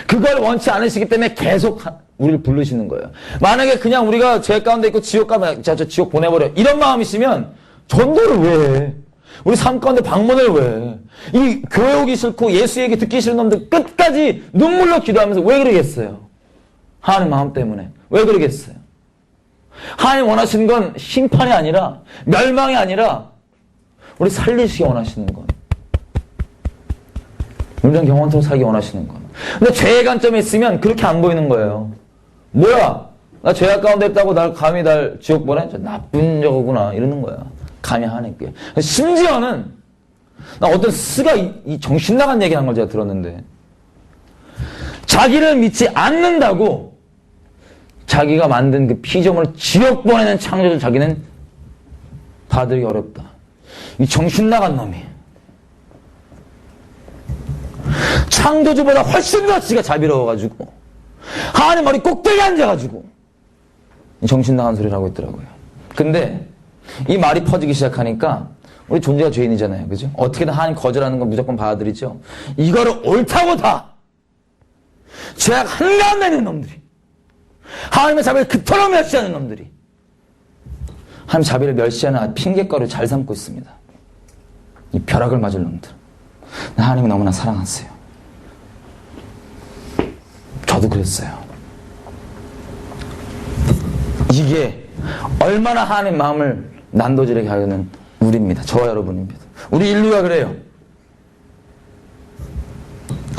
S6: 그걸 원치 않으시기 때문에 계속 우리를 부르시는 거예요. 만약에 그냥 우리가 죄 가운데 있고 지옥 가면 저 지옥 보내버려 이런 마음이시면 전도를 왜 해? 우리 삶 가운데 방문을 왜 해? 이 교회 오기 싫고 예수 얘기 듣기 싫은 놈들 끝까지 눈물로 기도하면서 왜 그러겠어요? 하나님 마음 때문에 왜 그러겠어요? 하나님 원하시는 건 심판이 아니라 멸망이 아니라 우리 살리시기 원하시는 건 우리랑 영원토록 살기 원하시는 건. 근데 죄의 관점에 있으면 그렇게 안 보이는 거예요. 뭐야? 나 죄악 가운데 있다고 감히 날 지옥 보내? 저 나쁜 저거구나. 이러는 거야. 감히 하나님께. 심지어는 나 어떤 스가 이 정신 나간 얘기 한 걸 제가 들었는데 자기를 믿지 않는다고 자기가 만든 그 피조물을 지옥 보내는 창조주 자기는 받아들이기 어렵다. 이 정신 나간 놈이 창조주보다 훨씬 더 지가 자비로워가지고 하나님 머리 꼭대기에 앉아가지고 정신 나간 소리를 하고 있더라고요. 근데 이 말이 퍼지기 시작하니까 우리 존재가 죄인이잖아요. 그죠? 어떻게든 하나님 거절하는 건 무조건 받아들이죠. 이거를 옳다고 다 죄악 한가운데 있는 놈들이 하나님의 자비를 그토록 멸시하는 놈들이 하나님 자비를 멸시하는 핑계거리를 잘 삼고 있습니다. 이 벼락을 맞을 놈들. 하나님이 너무나 사랑하세요. 저도 그랬어요. 이게 얼마나 하나님 마음을 난도질하게 하는 우리입니다. 저와 여러분입니다. 우리 인류가 그래요.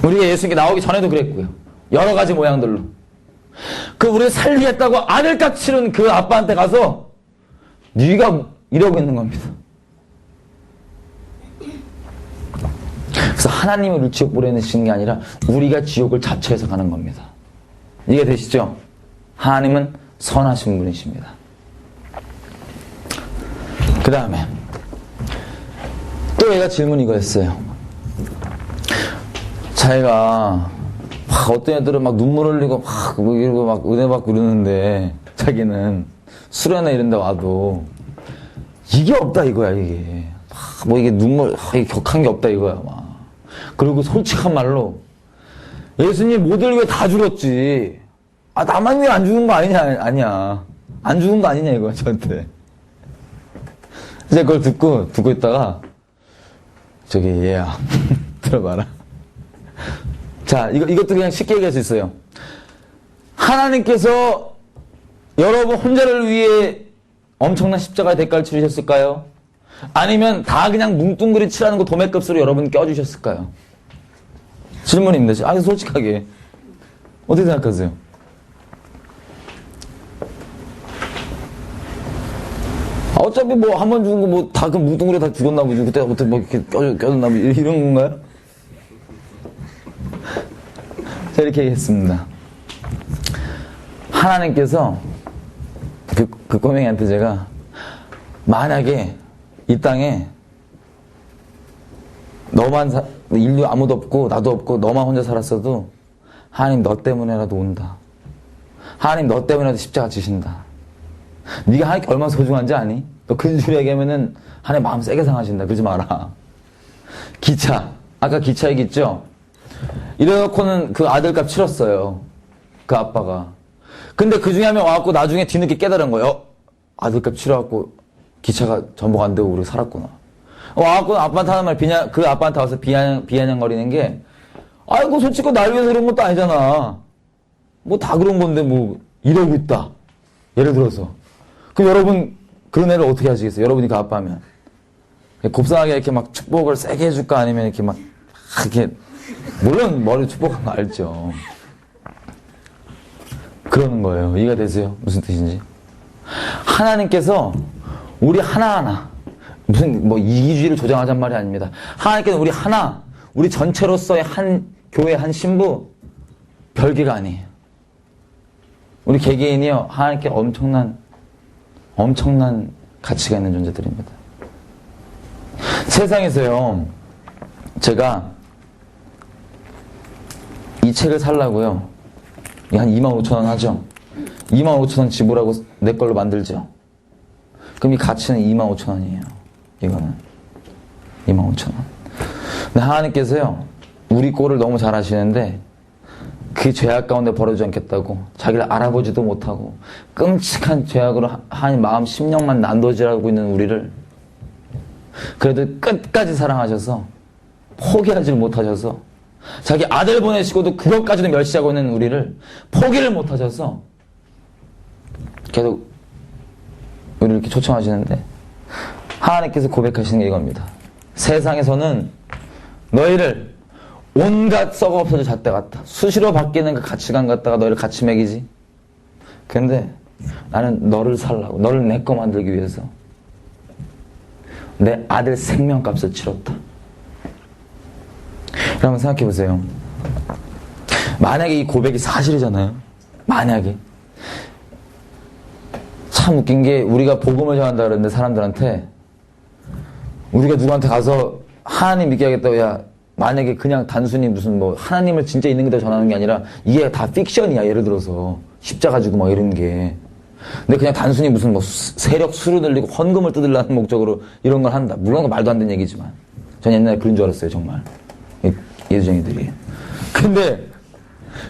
S6: 우리가 예수님께 나오기 전에도 그랬고요. 여러 가지 모양들로. 그 우리를 살리겠다고 아들깍 치른 그 아빠한테 가서 네가 이러고 있는 겁니다. 그래서 하나님이 우리를 지옥 보내시는 게 아니라 우리가 지옥을 자처해서 가는 겁니다. 이해 되시죠? 하나님은 선하신 분이십니다. 그 다음에 또 얘가 질문이 이거였어요. 자기가 막 어떤 애들은 막 눈물 흘리고 막 이러고 막 은혜 받고 그러는데 자기는 수련회 이런 데 와도 이게 없다 이거야 이게. 뭐 이게 눈물 이게 격한 게 없다 이거야 막. 그리고 솔직한 말로 예수님 모두를 위해 다 죽었지. 아 나만 위해 안 죽은 거 아니냐. 아니야. 안 죽은 거 아니냐 이거 저한테. 이제 그걸 듣고 있다가 저기 얘야 들어봐라. 자, 이것도 그냥 쉽게 얘기할 수 있어요. 하나님께서 여러분 혼자를 위해 엄청난 십자가의 대가를 치르셨을까요? 아니면 다 그냥 뭉뚱그리 치라는 거 도매값으로 여러분 껴주셨을까요? 질문입니다. 아주 솔직하게. 어떻게 생각하세요? 어차피 뭐 한 번 죽은 거 뭐 다 그 뭉뚱그리 다 죽었나 보지. 그때 어떻게 뭐 이렇게 껴줬나 보지. 이런 건가요? 자, 이렇게 얘기했습니다. 하나님께서 그 꼬맹이한테 제가 만약에 이 땅에 너만 인류 아무도 없고 나도 없고 너만 혼자 살았어도 하나님 너 때문에라도 온다. 하나님 너 때문에라도 십자가 지신다. 네가 하나님께 얼마나 소중한지 아니? 너 근수리 얘기하면은 하나님 마음 세게 상하신다. 그러지 마라. 기차. 아까 기차 얘기 있죠? 이래놓고는 그 아들값 치렀어요. 그 아빠가. 근데 그 중에 한 명 와갖고 나중에 뒤늦게 깨달은 거예요. 아들값 치러갖고 기차가 전복 안 되고 우리 살았구나. 와갖고 아빠한테 하는 말, 그 아빠한테 와서 비아냥거리는 게, 아이고, 솔직히 날 위해서 그런 것도 아니잖아. 뭐 다 그런 건데 뭐 이러고 있다. 예를 들어서. 그럼 여러분, 그런 애를 어떻게 하시겠어요? 여러분이 그 아빠면. 곱상하게 이렇게 막 축복을 세게 해줄까? 아니면 이렇게 막, 이렇게, 물론 머리 축복한 거 알죠. 그러는 거예요. 이해가 되세요? 무슨 뜻인지. 하나님께서 우리 하나하나, 무슨 뭐 이기주의를 조장하자는 말이 아닙니다. 하나님께서 우리 하나, 우리 전체로서의 한 교회, 한 신부, 별개가 아니에요. 우리 개개인이요, 하나님께 엄청난 가치가 있는 존재들입니다. 세상에서요, 제가 이 책을 살라고요, 한 25,000원 하죠. 25,000원 지불하고 내 걸로 만들죠. 그럼 이 가치는 25,000원이에요. 이거는 25,000원. 근데 하나님께서요, 우리 꼴을 너무 잘 아시는데 그 죄악 가운데 버려주지 않겠다고, 자기를 알아보지도 못하고 끔찍한 죄악으로 하나님 마음 심령만 난도질하고 있는 우리를 그래도 끝까지 사랑하셔서 포기하지 못하셔서, 자기 아들 보내시고도 그것까지도 멸시하고 있는 우리를 포기를 못하셔서 계속 우리를 이렇게 초청하시는데, 하나님께서 고백하시는 게 이겁니다. 세상에서는 너희를 온갖 썩어 없어져 잣대 같다. 수시로 바뀌는 그 가치관 갖다가 너희를 같이 먹이지. 근데 나는 너를 살라고, 너를 내 거 만들기 위해서 내 아들 생명값을 치렀다. 한번 생각해 보세요. 만약에 이 고백이 사실이잖아요. 만약에. 참 웃긴 게, 우리가 복음을 전한다 그러는데 사람들한테, 우리가 누구한테 가서 하나님 믿게 하겠다고, 야, 만약에 그냥 단순히 무슨 뭐 하나님을 진짜 있는 거다 전하는 게 아니라 이게 다 픽션이야. 예를 들어서 십자가 지고 막 이런 게. 근데 그냥 단순히 무슨 뭐 세력 수를 늘리고 헌금을 뜯으려는 목적으로 이런 걸 한다. 물론 말도 안 되는 얘기지만 전 옛날에 그런 줄 알았어요. 정말. 예수쟁이들이. 근데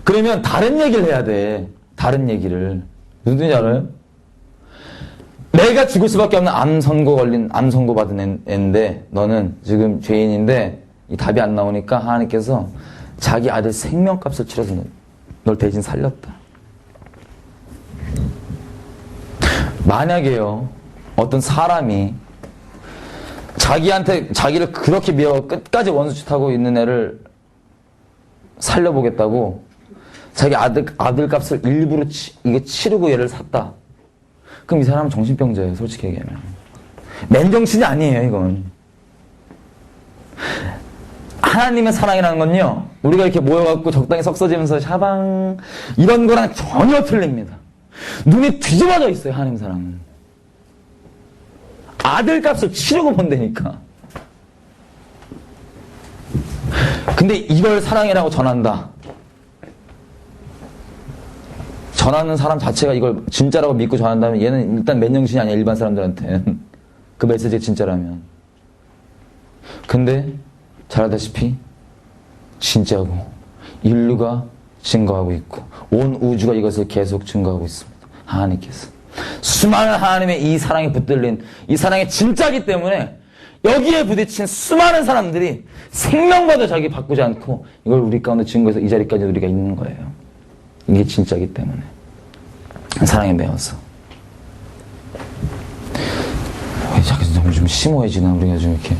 S6: 그러면 다른 얘기를 해야 돼. 다른 얘기를. 무슨 뜻인지 알아요? 내가 죽을 수밖에 없는 암 선고 받은 애인데, 너는 지금 죄인인데 이 답이 안 나오니까 하나님께서 자기 아들 생명값을 치러서 널 대신 살렸다. 만약에요, 어떤 사람이 자기한테 자기를 그렇게 미워 끝까지 원수짓하고 있는 애를 살려보겠다고 자기 아들값을 일부러 이거 치르고 얘를 샀다. 그럼 이 사람은 정신병자예요. 솔직히 얘기하면. 맨정신이 아니에요. 이건. 하나님의 사랑이라는 건요, 우리가 이렇게 모여갖고 적당히 썩서지면서 샤방 이런 거랑 전혀 틀립니다. 눈이 뒤집어져 있어요. 하나님 사랑은. 아들값을 치르고 본다니까. 근데 이걸 사랑이라고 전한다. 전하는 사람 자체가 이걸 진짜라고 믿고 전한다면 얘는 일단 맨정신이 아니야. 일반 사람들한테는. 그 메시지가 진짜라면. 근데 잘 알다시피 진짜고 인류가 증거하고 있고 온 우주가 이것을 계속 증거하고 있습니다. 하나님께서 수많은 하나님의 이 사랑에 붙들린 이 사랑이 진짜기 때문에 여기에 부딪힌 수많은 사람들이 생명과도 자기 바꾸지 않고 이걸 우리 가운데 증거해서 이 자리까지 우리가 있는 거예요. 이게 진짜기 때문에. 사랑에 매여서. 왜 자꾸 좀 심오해지나, 우리가 좀 이렇게.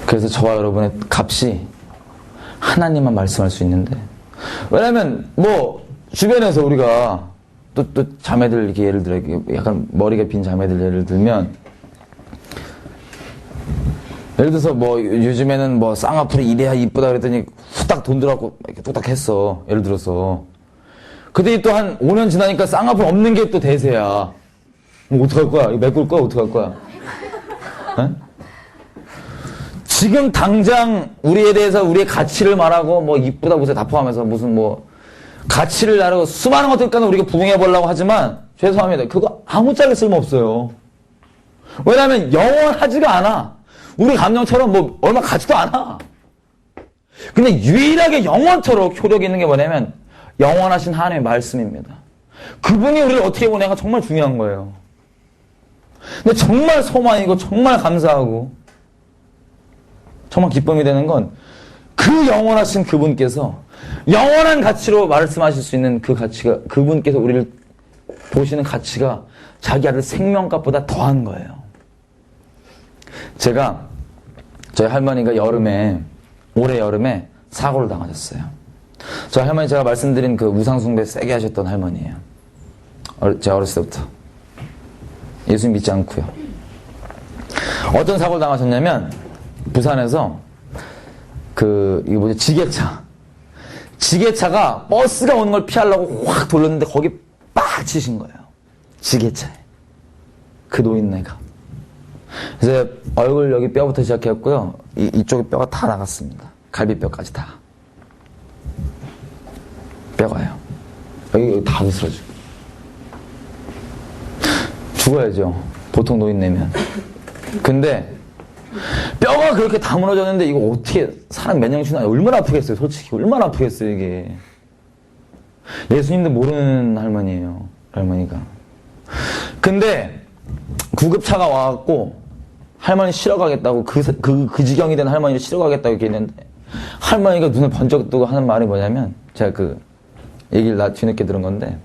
S6: 그래서 저와 여러분의 값이 하나님만 말씀할 수 있는데. 왜냐면, 주변에서 우리가 또 자매들 이렇게 예를 들어, 약간 머리가 빈 자매들 예를 들면, 예를 들어서 요즘에는 쌍꺼풀이 이래야 이쁘다 그랬더니 후딱 돈 들어갖고 이렇게 뚝딱 했어. 예를 들어서. 근데 또 한 5년 지나니까 쌍꺼풀 없는 게 또 대세야. 어떡할 거야? 이거 메꿀 거야? 어떡할 거야? 에? 지금 당장 우리에 대해서 우리의 가치를 말하고 이쁘다 무슨 다 포함해서 무슨 가치를 나르고 수많은 것들까지 우리가 부응해 보려고 하지만 죄송합니다. 그거 아무짝에 쓸모없어요. 왜냐하면 영원하지가 않아. 우리 감정처럼 얼마 가지도 않아. 근데 유일하게 영원토록 효력이 있는 게 뭐냐면 영원하신 하나님의 말씀입니다. 그분이 우리를 어떻게 보내가 정말 중요한 거예요. 근데 정말 소망이고 정말 감사하고 정말 기쁨이 되는 건 그 영원하신 그분께서 영원한 가치로 말씀하실 수 있는 그 가치가, 그분께서 우리를 보시는 가치가 자기 아들 생명값보다 더한 거예요. 저희 할머니가 올해 여름에 사고를 당하셨어요. 저희 할머니 제가 말씀드린 그 우상숭배 세게 하셨던 할머니예요. 제가 어렸을 때부터. 예수님 믿지 않고요. 어떤 사고를 당하셨냐면, 부산에서 지게차가 버스가 오는 걸 피하려고 확 돌렸는데 거기 빡 치신 거예요. 지게차에. 그 노인네가. 그래서 얼굴 여기 뼈부터 시작했고요. 이쪽에 뼈가 다 나갔습니다. 갈비뼈까지 다. 뼈가요. 여기 다 으스러지고. 죽어야죠. 보통 노인네면. 근데 뼈가 그렇게 다 무너졌는데 이거 어떻게 사람 몇 년치나 얼마나 아프겠어요. 솔직히 얼마나 아프겠어요 이게. 예수님도 모르는 할머니예요. 할머니가. 근데 구급차가 와갖고 할머니 실어 가겠다고 그 지경이 된 할머니를 실어 가겠다고 이렇게 했는데 할머니가 눈을 번쩍 뜨고 하는 말이 뭐냐면, 제가 그 얘기를 뒤늦게 들은 건데,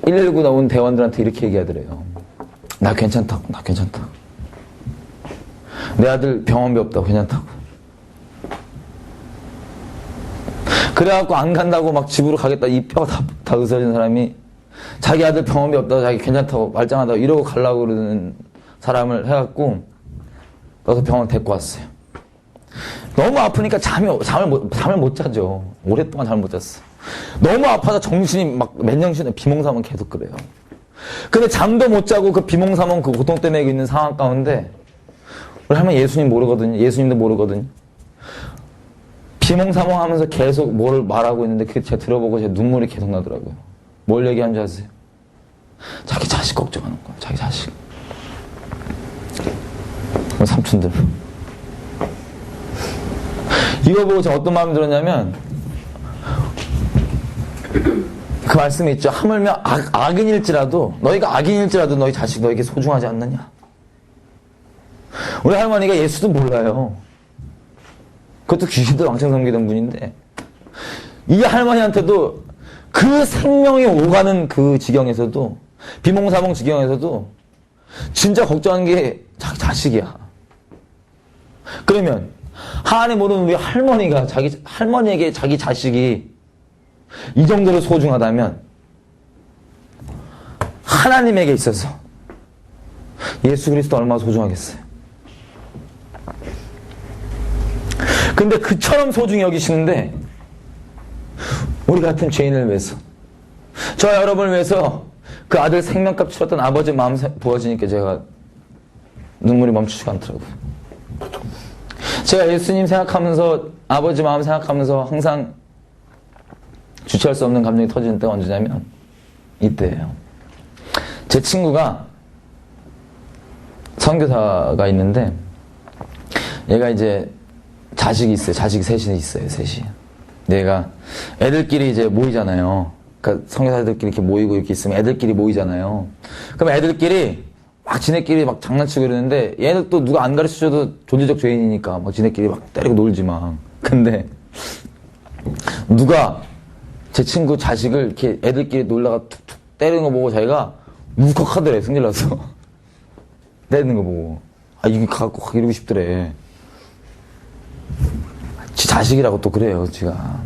S6: 119 나온 대원들한테 이렇게 얘기하더래요. 나 괜찮다고. 내 아들 병원비 없다고. 괜찮다고. 그래갖고 안 간다고 막 집으로 가겠다. 이 뼈가 다 으스러진 사람이 자기 아들 병원비 없다고, 자기 괜찮다고, 말짱하다고 이러고 가려고 그러는 사람을 해갖고 넣어서 병원 데리고 왔어요. 너무 아프니까 잠을 못 자죠. 오랫동안 잠을 못 잤어. 너무 아파서 정신이 막 맨정신에 비몽사몽 계속 그래요. 근데 잠도 못 자고 그 비몽사몽 그 고통 때문에 있는 상황 가운데 우리 할머니 예수님 모르거든요. 예수님도 모르거든요. 비몽사몽 하면서 계속 뭘 말하고 있는데 그게 제가 들어보고 제 눈물이 계속 나더라고요. 뭘 얘기한 줄 아세요? 자기 자식 걱정하는 거야. 자기 자식. 우리 삼촌들. 이거 보고 제가 어떤 마음이 들었냐면, 그 말씀이 있죠. 하물며 너희가 악인일지라도 너희 자식 너에게 소중하지 않느냐. 우리 할머니가 예수도 몰라요. 그것도 귀신들 왕창 섬기던 분인데, 이 할머니한테도 그 생명이 오가는 그 지경에서도, 비몽사몽 지경에서도 진짜 걱정하는 게 자기 자식이야. 그러면 하나님 모르는 우리 할머니가 할머니에게 자기 자식이 이 정도로 소중하다면 하나님에게 있어서 예수 그리스도 얼마나 소중하겠어요. 근데 그처럼 소중히 여기시는데 우리 같은 죄인을 위해서, 저와 여러분을 위해서 그 아들 생명값 치렀던 아버지 마음 부어지니까 제가 눈물이 멈추지가 않더라고요. 제가 예수님 생각하면서, 아버지 마음 생각하면서 항상 주체할 수 없는 감정이 터지는 때가 언제냐면 이때예요. 제 친구가 선교사가 있는데, 얘가 이제 자식이 있어요. 자식이 셋이 있어요. 셋이. 얘가 애들끼리 이제 모이잖아요. 그러니까 선교사들끼리 이렇게 모이고 이렇게 있으면 애들끼리 모이잖아요. 그럼 애들끼리 막 지네끼리 막 장난치고 이러는데 얘들 또 누가 안 가르쳐줘도 존재적 죄인이니까 막 지네끼리 막 때리고 놀지 막. 근데 누가 제 친구 자식을 이렇게 애들끼리 놀다가 툭툭 때리는 거 보고 자기가 울컥하더래. 승질나서. 때리는 거 보고. 아, 이게 갖고 확 이러고 싶더래. 지 자식이라고 또 그래요, 지가.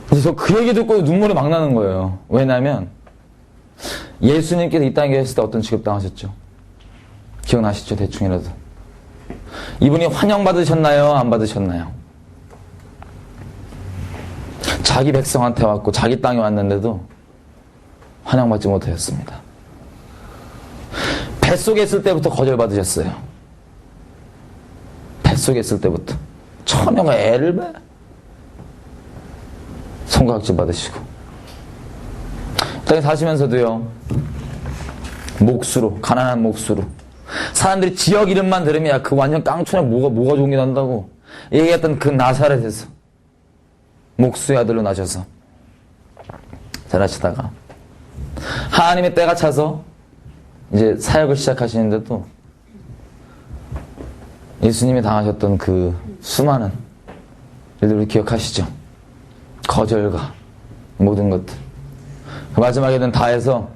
S6: 그래서 그 얘기 듣고 눈물이 막 나는 거예요. 왜냐면 예수님께서 이 땅에 계셨을 때 어떤 취급 당하셨죠? 기억나시죠? 대충이라도. 이분이 환영받으셨나요? 안 받으셨나요? 자기 백성한테 왔고 자기 땅에 왔는데도 환영받지 못하였습니다. 뱃속에 있을 때부터 거절받으셨어요. 뱃속에 있을 때부터. 처녀가 애를 봐. 손가락질 받으시고. 땅에 사시면서도요, 몫으로, 가난한 몫으로. 사람들이 지역 이름만 들으면 야, 그 완전 깡촌에 뭐가 좋은 게 난다고 얘기했던 그 나사렛에서 목수의 아들로 나셔서 잘하시다가 하나님의 때가 차서 이제 사역을 시작하시는데도 예수님이 당하셨던 그 수많은 일들을 기억하시죠? 거절과 모든 것들. 그 마지막에는 다 해서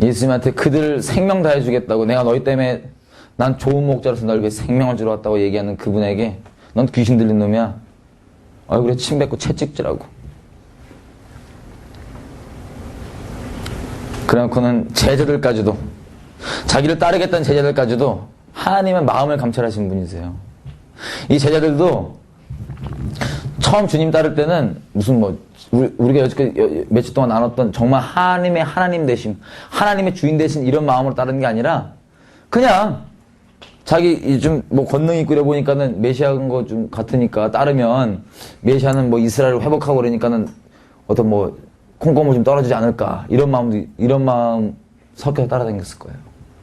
S6: 예수님한테 그들 생명 다 해주겠다고, 내가 너희 때문에 난 좋은 목자로서 너에게 생명을 주러 왔다고 얘기하는 그분에게 넌 귀신 들린 놈이야. 얼굴에 침 뱉고 채찍질하고. 그래놓고는 제자들까지도, 자기를 따르겠다는 제자들까지도 하나님의 마음을 감찰하신 분이세요. 이 제자들도 처음 주님 따를 때는 무슨 우리가 여지까지 며칠 동안 나눴던 정말 하나님의 하나님 되심, 하나님의 주인 되신 이런 마음으로 따르는 게 아니라 그냥 자기 좀 권능 있고 이래 보니까는 메시아인 거 좀 같으니까 따르면 메시아는 이스라엘을 회복하고 그러니까는 어떤 콩고물 좀 떨어지지 않을까 이런 마음 섞여서 따라다녔을 거예요.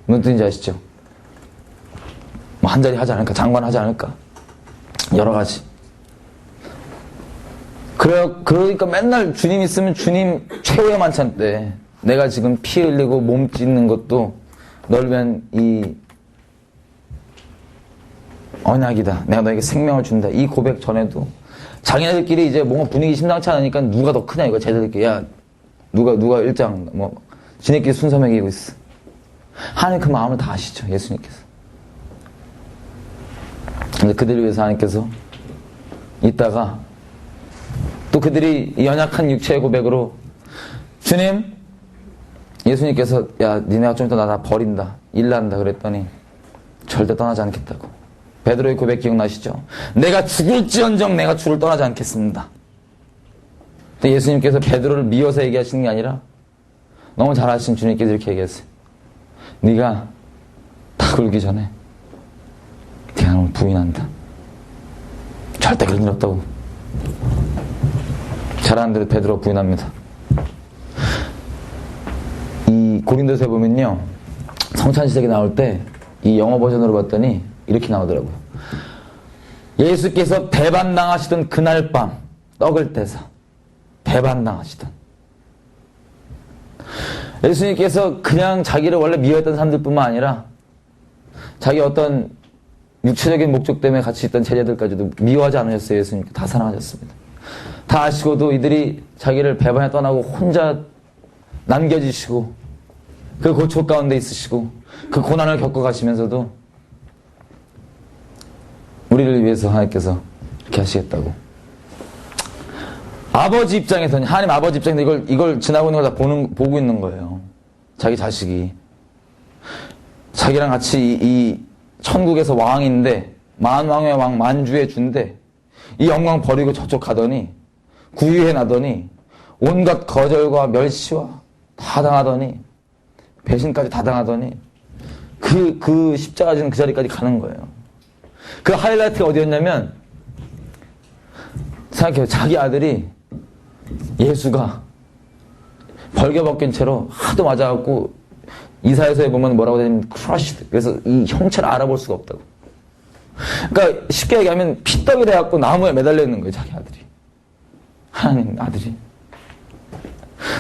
S6: 무슨 뜻인지 아시죠? 한 자리 하지 않을까, 장관 하지 않을까, 여러 가지. 그러니까 맨날 주님 있으면 주님 최후의 만찬 때 내가 지금 피 흘리고 몸 찢는 것도 널 위한 이 언약이다. 내가 너에게 생명을 준다. 이 고백 전에도 자기네들끼리 이제 뭔가 분위기 심상치 않으니까 누가 더 크냐 이거 쟤들끼리. 야 누가 일장 지네끼리 순서 매기고 있어. 하나님 그 마음을 다 아시죠. 예수님께서. 근데 그들을 위해서 하나님께서 이따가 또 그들이 연약한 육체의 고백으로 주님, 예수님께서 야 니네가 좀 이따 나 버린다, 일난다 그랬더니 절대 떠나지 않겠다고. 베드로의 고백 기억나시죠? 내가 죽을지언정 내가 주를 떠나지 않겠습니다. 근데 예수님께서 베드로를 미워서 얘기하시는 게 아니라 너무 잘 아시는 주님께서 이렇게 얘기했어요. 네가 다 굴기 전에 네가 너를 부인한다. 절대 그런 일 없다고. 잘하는 대로 베드로 부인합니다. 이 고린도서에 보면요, 성찬시대에 나올 때 이 영어 버전으로 봤더니 이렇게 나오더라고요. 예수께서 배반당하시던 그날 밤 떡을 떼서 배반당하시던, 예수님께서 그냥 자기를 원래 미워했던 사람들뿐만 아니라 자기 어떤 육체적인 목적 때문에 같이 있던 제자들까지도 미워하지 않으셨어요. 예수님께 다 사랑하셨습니다. 다 아시고도 이들이 자기를 배반해 떠나고 혼자 남겨지시고 그 고초 가운데 있으시고 그 고난을 겪어가시면서도 우리를 위해서 하나님께서 이렇게 하시겠다고. 아버지 입장에서는, 하나님 아버지 입장에서 이걸 지나고 있는 걸 다 보고 있는 거예요. 자기 자식이 자기랑 같이 이 천국에서 왕인데, 만왕의 왕 만주의 주인데 이 영광 버리고 저쪽 가더니 구유해 나더니 온갖 거절과 멸시와 다 당하더니 배신까지 다 당하더니 그 십자가 지는 그 자리까지 가는 거예요. 그 하이라이트가 어디였냐면, 생각해요. 자기 아들이, 예수가 벌겨벗긴 채로 하도 맞아갖고 이사야서에 보면 뭐라고 되냐면 크러쉬드. 그래서 이 형체를 알아볼 수가 없다고. 그러니까 쉽게 얘기하면 피떡이 돼갖고 나무에 매달려 있는 거예요. 자기 아들이. 하나님 아들이.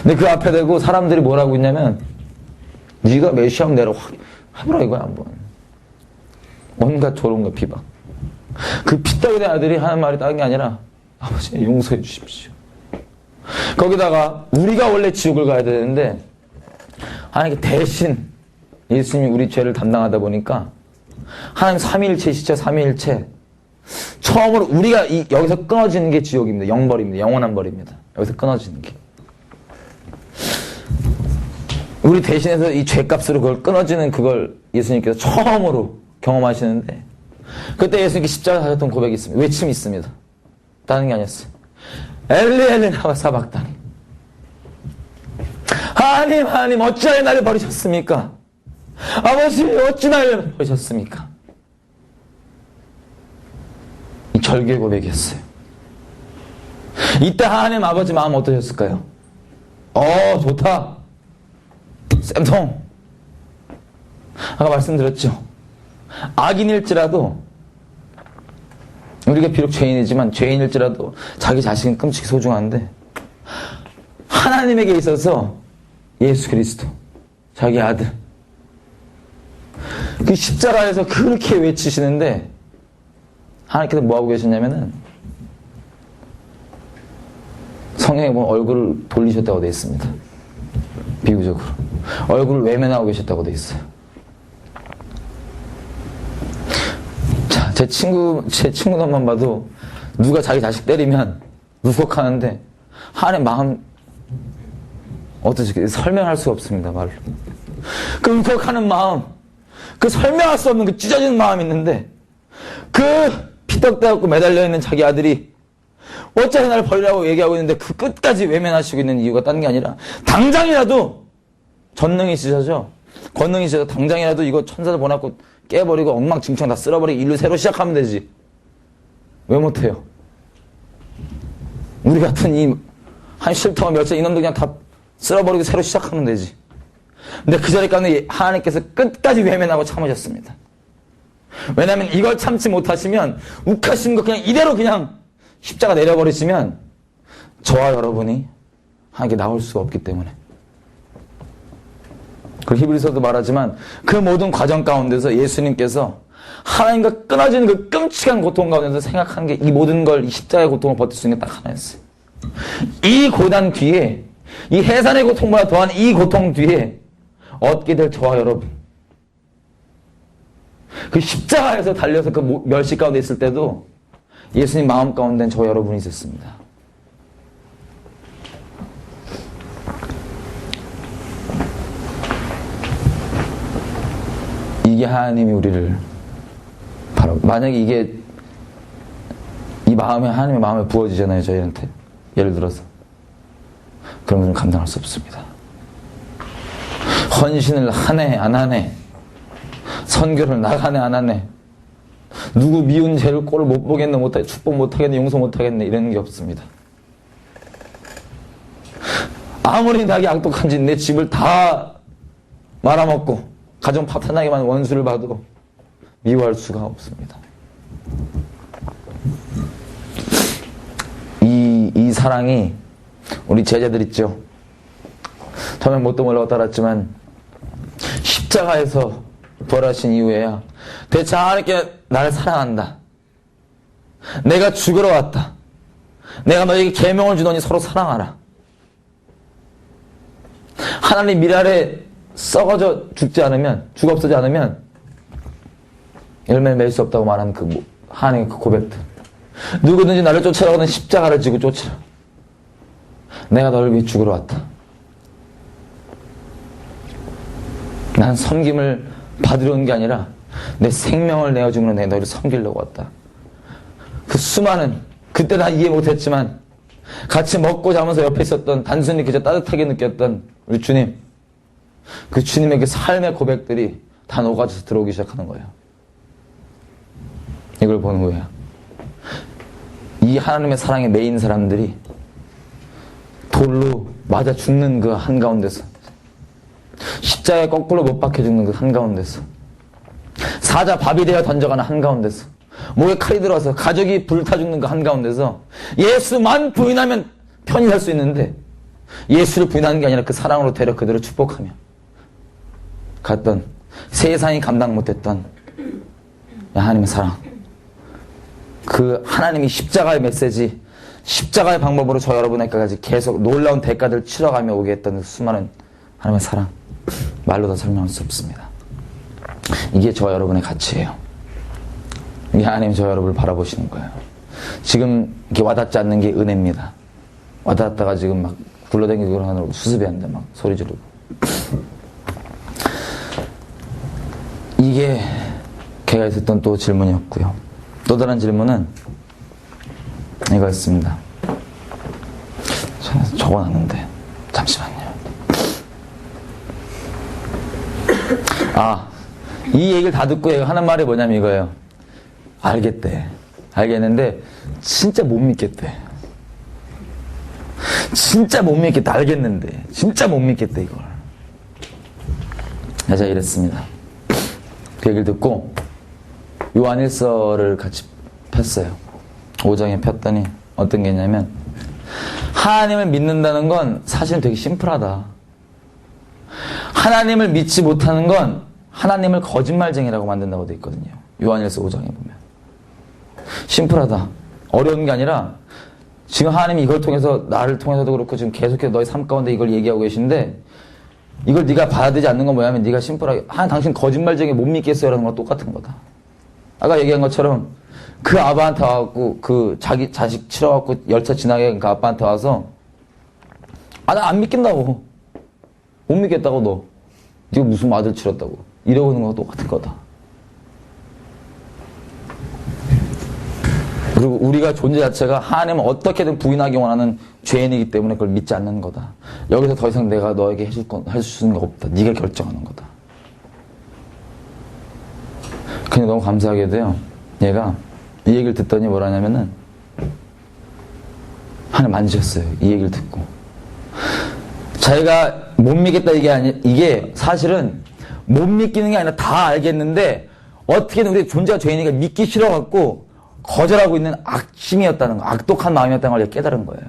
S6: 근데 그 앞에 대고 사람들이 뭐라고 있냐면 네가 메시아면 내려 확 해보라 이거야 한번. 온갖 조롱과 비방. 그 피떡이 된 아들이 하는 말이 다른 게 아니라 아버지 용서해 주십시오. 거기다가 우리가 원래 지옥을 가야 되는데 하나님께 대신 예수님이 우리 죄를 담당하다 보니까 하나님 삼위일체시죠. 삼위일체. 처음으로 우리가 여기서 끊어지는 게 지옥입니다. 영벌입니다. 영원한 벌입니다. 여기서 끊어지는 게. 우리 대신해서 이 죄값으로 그걸 끊어지는 그걸 예수님께서 처음으로 경험하시는데 그때 예수님께 십자가 하셨던 고백이 있습니다. 외침이 있습니다. 다른 게 아니었어요. 엘리 엘리 나와 사박다니. 하나님 하나님 어찌하여 나를 버리셨습니까? 아버지 어찌 나를 버리셨습니까? 이 절규의 고백이었어요. 이때 하나님 아버지 마음 어떠셨을까요? 좋다. 쌤통. 아까 말씀드렸죠. 악인일지라도 우리가 비록 죄인이지만 죄인일지라도 자기 자신은 끔찍히 소중한데 하나님에게 있어서 예수 그리스도 자기 아들 그 십자가에서 그렇게 외치시는데 하나님께서 뭐하고 계셨냐면은 성경에 보면 얼굴을 돌리셨다고 되어 있습니다. 비유적으로 얼굴을 외면하고 계셨다고 되어 있어요. 자, 제 친구들만 봐도 누가 자기 자식 때리면 울컥하는데 하나님 마음 어떠실까요? 설명할 수가 없습니다. 말로. 그 울컥하는 마음, 그 설명할 수 없는 그 찢어지는 마음이 있는데 그 피떡대갖고 매달려 있는 자기 아들이 어차피 나를 버리라고 얘기하고 있는데 그 끝까지 외면하시고 있는 이유가 다른 게 아니라 당장이라도 전능이시죠. 권능이시죠. 당장이라도 이거 천사들 보내고 깨버리고 엉망진창 다 쓸어버리고 일로 새로 시작하면 되지. 왜 못해요? 우리 같은 한 쉴터가 몇째 이놈들 그냥 다 쓸어버리고 새로 시작하면 되지. 근데 그 자리 가운데 하나님께서 끝까지 외면하고 참으셨습니다. 왜냐하면 이걸 참지 못하시면 욱하신 거 그냥 이대로 그냥 십자가 내려버리시면 저와 여러분이 하나님께 나올 수가 없기 때문에. 그 히브리서도 말하지만 그 모든 과정 가운데서 예수님께서 하나님과 끊어지는 그 끔찍한 고통 가운데서 생각한 게 이 모든 걸 이 십자가의 고통을 버틸 수 있는 게 딱 하나였어요. 이 고난 뒤에 이 해산의 고통보다 더한 이 고통 뒤에 얻게 될 저와 여러분, 그 십자가에서 달려서 그 멸시 가운데 있을 때도 예수님 마음 가운데는 저와 여러분이 있었습니다. 이게 하나님이 우리를 바로 만약에 이게 이 마음에 하나님의 마음에 부어지잖아요. 저희한테 예를 들어서 그런 건 감당할 수 없습니다. 헌신을 하네 안 하네, 선교를 나가네 안 하네, 누구 미운 죄를 꼴을 못 보겠네, 못하겠네, 축복 못하겠네, 용서 못하겠네, 이런 게 없습니다. 아무리 나게 악독한지 내 집을 다 말아먹고 가정 파탄나게만 원수를 봐도 미워할 수가 없습니다. 이 사랑이 우리 제자들 있죠. 처음엔 뭣도 몰라고 따랐지만 십자가에서 부활하신 이후에야 대체 하나님께 나를 사랑한다, 내가 죽으러 왔다, 내가 너에게 계명을 주노니 서로 사랑하라, 하나님 미 아래 썩어져 죽지 않으면, 죽어 없어지지 않으면 열매를 맺을 수 없다고 말하는 그 하나님의 그 고백들. 누구든지 나를 쫓아라고는 십자가를 지고 쫓으라. 내가 너를 위해 죽으러 왔다. 난 섬김을 받으러 온 게 아니라 내 생명을 내어주므로 내가 너를 섬기려고 왔다. 그 수많은, 그때 다 이해 못했지만 같이 먹고 자면서 옆에 있었던, 단순히 그저 따뜻하게 느꼈던 우리 주님, 그 주님의 그 삶의 고백들이 다 녹아져서 들어오기 시작하는 거예요. 이걸 본 후에 이 하나님의 사랑에 매인 사람들이 돌로 맞아 죽는 그 한가운데서, 십자가에 거꾸로 못 박혀 죽는 그 한가운데서, 사자 밥이 되어 던져가는 한가운데서, 목에 칼이 들어와서 가족이 불타 죽는 그 한가운데서 예수만 부인하면 편히 살 수 있는데 예수를 부인하는 게 아니라 그 사랑으로 데려 그대로 축복하며 갔던 세상이 감당 못했던 하나님의 사랑, 그 하나님이 십자가의 메시지, 십자가의 방법으로 저 여러분에게까지 계속 놀라운 대가들을 치러가며 오게 했던 그 수많은 하나님의 사랑, 말로 다 설명할 수 없습니다. 이게 저 여러분의 가치예요. 이게 하나님이 저 여러분을 바라보시는 거예요. 지금 이렇게 와닿지 않는 게 은혜입니다. 와닿았다가 지금 막 굴러다니고 하느라고 수습해야 막 소리 지르고. 이게 걔가 있었던 또 질문이었고요. 또 다른 질문은 이거였습니다. 제가 적어놨는데 잠시만요. 이 얘기를 다 듣고 얘가 하는 말이 뭐냐면 이거예요. 알겠대. 알겠는데 진짜 못 믿겠대. 진짜 못 믿겠다. 알겠는데 진짜 못 믿겠대 이걸. 제가 이랬습니다. 그 얘기를 듣고 요한 1서를 같이 폈어요. 5장에 폈더니 어떤 게 있냐면, 하나님을 믿는다는 건 사실은 되게 심플하다. 하나님을 믿지 못하는 건 하나님을 거짓말쟁이라고 만든다고 되어 있거든요. 요한 1서 5장에 보면. 심플하다. 어려운 게 아니라 지금 하나님이 이걸 통해서, 나를 통해서도 그렇고 지금 계속해서 너의 삶 가운데 이걸 얘기하고 계신데, 이걸 네가 받아들이지 않는 건 뭐냐면 네가 심플하게 당신 거짓말쟁이 못 믿겠어요 라는 거랑 똑같은 거다. 아까 얘기한 것처럼 그 아빠한테 와갖고 그 자기 자식 치러갖고 열차 지나게 그 아빠한테 와서 나 안 믿겠다고, 못 믿겠다고, 너 네가 무슨 아들 치렀다고 이러고 있는 거랑 똑같은 거다. 그리고 우리가 존재 자체가 하나님을 어떻게든 부인하기 원하는 죄인이기 때문에 그걸 믿지 않는 거다. 여기서 더 이상 내가 너에게 해줄 수 있는 거 없다. 네가 결정하는 거다. 근데 너무 감사하게도요, 얘가 이 얘기를 듣더니 뭐라냐면은 하나님 만지셨어요. 이 얘기를 듣고. 자기가 못 믿겠다 이게 사실은 못 믿기는 게 아니라 다 알겠는데 어떻게든 우리 존재가 죄인이니까 믿기 싫어갖고 거절하고 있는 악심이었다는 거, 악독한 마음이었다는 걸 깨달은 거예요.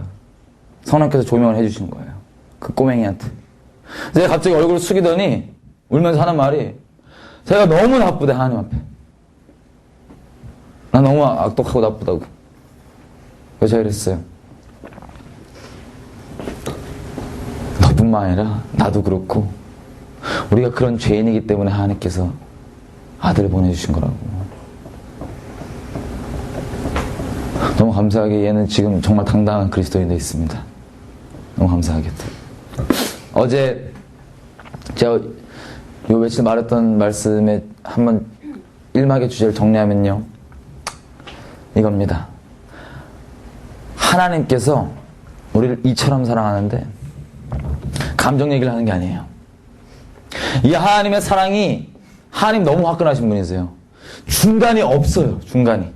S6: 성령께서 조명을 해주신 거예요. 그 꼬맹이한테. 제가 갑자기 얼굴을 숙이더니 울면서 하는 말이, 제가 너무 나쁘대, 하나님 앞에. 나 너무 악독하고 나쁘다고. 그래서 제가 이랬어요. 너뿐만 아니라 나도 그렇고 우리가 그런 죄인이기 때문에 하나님께서 아들을 보내주신 거라고. 너무 감사하게 얘는 지금 정말 당당한 그리스도인이 되어 있습니다. 너무 감사하겠다. 어제 제가 요 며칠 말했던 말씀에 한번 1막의 주제를 정리하면요, 이겁니다. 하나님께서 우리를 이처럼 사랑하는데 감정 얘기를 하는 게 아니에요. 이 하나님의 사랑이, 하나님 너무 화끈하신 분이세요. 중간이 없어요. 중간이.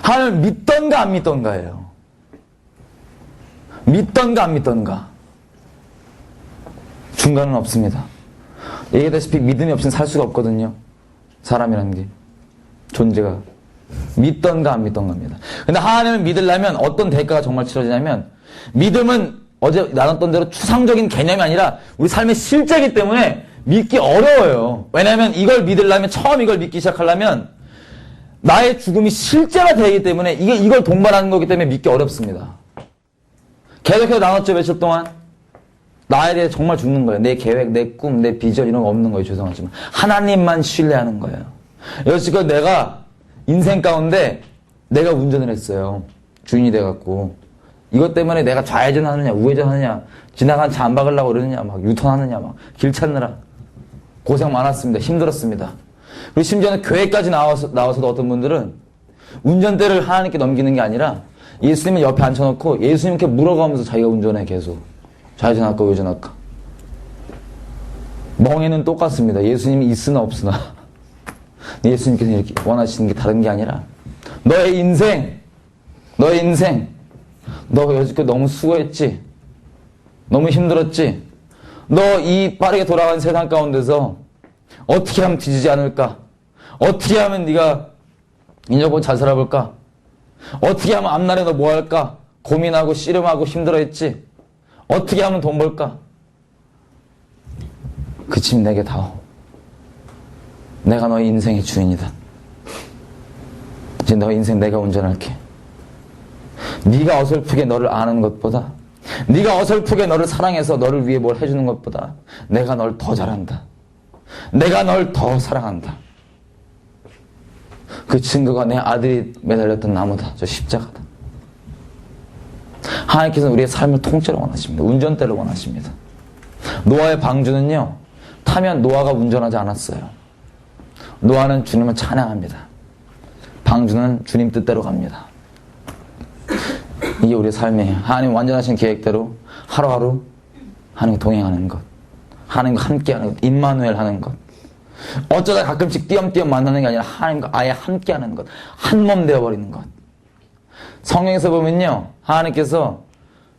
S6: 하나님을 믿던가 안 믿던가예요. 믿던가 안 믿던가. 중간은 없습니다. 얘기했다시피 믿음이 없이는 살 수가 없거든요. 사람이라는 게, 존재가. 믿던가 안 믿던가입니다. 근데 하나님을 믿으려면 어떤 대가가 정말 치러지냐면, 믿음은 어제 나눴던 대로 추상적인 개념이 아니라 우리 삶의 실제이기 때문에 믿기 어려워요. 왜냐하면 이걸 믿으려면, 처음 이걸 믿기 시작하려면 나의 죽음이 실제가 되기 때문에 이걸 동반하는 거기 때문에 믿기 어렵습니다. 계속해서 나눴죠, 며칠 동안. 나에 대해 정말 죽는 거예요. 내 계획, 내 꿈, 내 비전 이런 거 없는 거예요. 죄송하지만. 하나님만 신뢰하는 거예요. 여지껏 내가 인생 가운데 내가 운전을 했어요. 주인이 돼갖고. 이것 때문에 내가 좌회전 하느냐, 우회전 하느냐, 지나간 차 안 박으려고 그러느냐, 막 유턴하느냐, 막 길 찾느라. 고생 많았습니다. 힘들었습니다. 그리고 심지어는 교회까지 나와서도 어떤 분들은 운전대를 하나님께 넘기는 게 아니라 예수님을 옆에 앉혀놓고 예수님께 물어가면서 자기가 운전해, 계속. 좌회전할까, 우회전할까. 멍에는 똑같습니다. 예수님이 있으나 없으나. 예수님께서 이렇게 원하시는 게 다른 게 아니라 너의 인생, 너 여지껏 너무 수고했지? 너무 힘들었지? 너 이 빠르게 돌아가는 세상 가운데서 어떻게 하면 뒤지지 않을까? 어떻게 하면 네가 인정보고 잘 살아볼까? 어떻게 하면 앞날에 너 뭐 할까? 고민하고 씨름하고 힘들어했지? 어떻게 하면 돈 벌까? 그 짐 내게 다오. 내가 너의 인생의 주인이다. 이제 너의 인생 내가 운전할게. 네가 어설프게 너를 아는 것보다, 네가 어설프게 너를 사랑해서 너를 위해 뭘 해주는 것보다 내가 널 더 잘한다. 내가 널 더 사랑한다. 그 증거가 내 아들이 매달렸던 나무다. 저 십자가다. 하나님께서는 우리의 삶을 통째로 원하십니다. 운전대를 원하십니다. 노아의 방주는요, 타면 노아가 운전하지 않았어요. 노아는 주님을 찬양합니다. 방주는 주님 뜻대로 갑니다. 이게 우리의 삶이에요. 하나님 완전하신 계획대로 하루하루 하나님과 동행하는 것, 하나님과 함께하는 것, 임마누엘 하는 것. 어쩌다 가끔씩 띄엄띄엄 만나는 게 아니라 하나님과 아예 함께하는 것, 한 몸 되어버리는 것. 성경에서 보면요, 하나님께서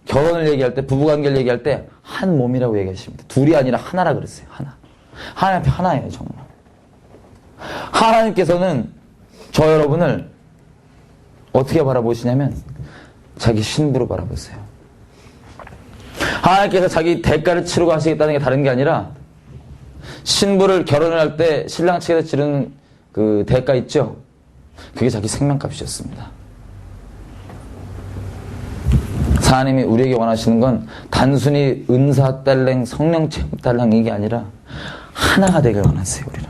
S6: 결혼을 얘기할 때, 부부관계를 얘기할 때 한 몸이라고 얘기하십니다. 둘이 아니라 하나라 그랬어요. 하나. 하나님 앞에 하나예요, 정말. 하나님께서는 저 여러분을 어떻게 바라보시냐면 자기 신부로 바라보세요. 하나님께서 자기 대가를 치르고 하시겠다는 게 다른 게 아니라, 신부를 결혼을 할 때 신랑 측에서 치르는 그 대가 있죠? 그게 자기 생명값이었습니다. 하나님이 우리에게 원하시는 건 단순히 은사 딸랭, 성령 체육 딸랭 이게 아니라 하나가 되길 원하세요, 우리는.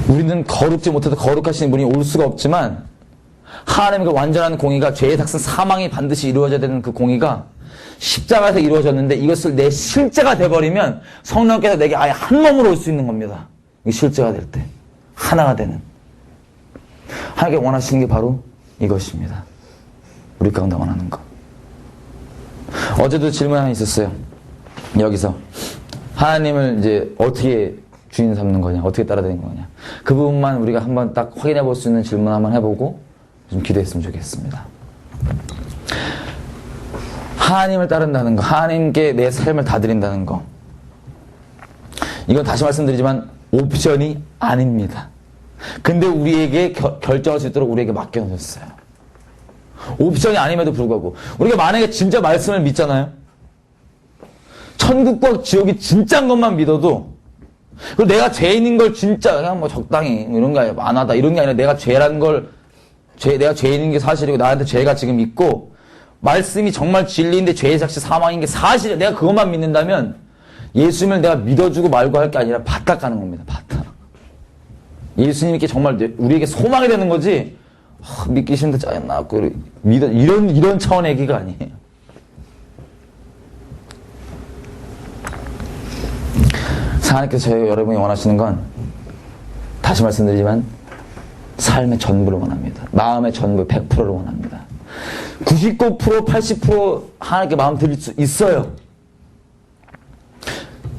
S6: 우리는 거룩지 못해도 거룩하신 분이 올 수가 없지만, 하나님의 그 완전한 공의가, 죄의 삭슨 사망이 반드시 이루어져야 되는 그 공의가 십자가에서 이루어졌는데, 이것을 내 실제가 돼버리면 성령께서 내게 아예 한 몸으로 올 수 있는 겁니다. 이 실제가 될 때 하나가 되는, 하나님께 원하시는 게 바로 이것입니다. 우리 가운데 원하는 것. 어제도 질문 하나 있었어요. 여기서 하나님을 이제 어떻게 주인 삼는 거냐, 어떻게 따라다니는 거냐, 그 부분만 우리가 한번 딱 확인해 볼 수 있는 질문 한번 해보고 좀 기도했으면 좋겠습니다. 하나님을 따른다는 거, 하나님께 내 삶을 다 드린다는 거, 이건 다시 말씀드리지만 옵션이 아닙니다. 근데 우리에게 결정할 수 있도록 우리에게 맡겨놓으셨어요. 옵션이 아님에도 불구하고 우리가 만약에 진짜 말씀을 믿잖아요. 천국과 지옥이 진짜인 것만 믿어도, 그리고 내가 죄인인 걸 진짜 그냥 뭐 적당히 이런 게 아니라 만하다 이런 게 아니라 내가 죄라는 걸, 내가 죄인인 게 사실이고 나한테 죄가 지금 있고 말씀이 정말 진리인데 죄의 삭시 사망인 게 사실이야. 내가 그것만 믿는다면 예수님을 내가 믿어주고 말고 할 게 아니라 바닥 가는 겁니다. 바닥. 예수님께 정말 우리에게 소망이 되는 거지, 믿기 싫은데 짜증나 고 이런 차원의 얘기가 아니에요. 하나님께서 저희 여러분이 원하시는 건, 다시 말씀드리지만 삶의 전부를 원합니다. 마음의 전부 100%를 원합니다. 99%, 80% 하나님께 마음 드릴 수 있어요.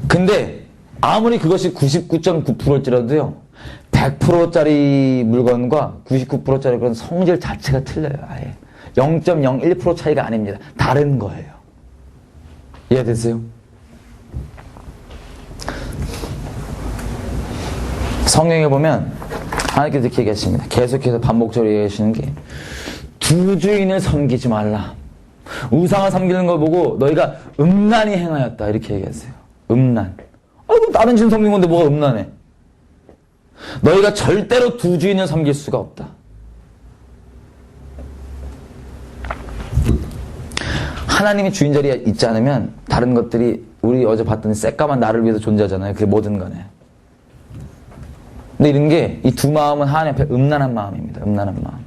S6: 근데 아무리 그것이 99.9%일지라도요, 100%짜리 물건과 99%짜리 그런 성질 자체가 틀려요. 아예 0.01% 차이가 아닙니다. 다른 거예요. 이해되세요? 성경에 보면 하나님께서 이렇게 얘기하십니다. 계속해서 반복적으로 얘기하시는 게, 두 주인을 섬기지 말라. 우상을 섬기는 걸 보고 너희가 음란히 행하였다, 이렇게 얘기하세요. 음란. 그럼 다른 신 섬기는 건데 뭐가 음란해? 너희가 절대로 두 주인을 섬길 수가 없다. 하나님이 주인 자리에 있지 않으면 다른 것들이, 우리 어제 봤더니 새까만 나를 위해서 존재하잖아요. 그게 뭐든 간에. 근데 이런 게, 이 두 마음은 하나님 앞에 음란한 마음입니다. 음란한 마음.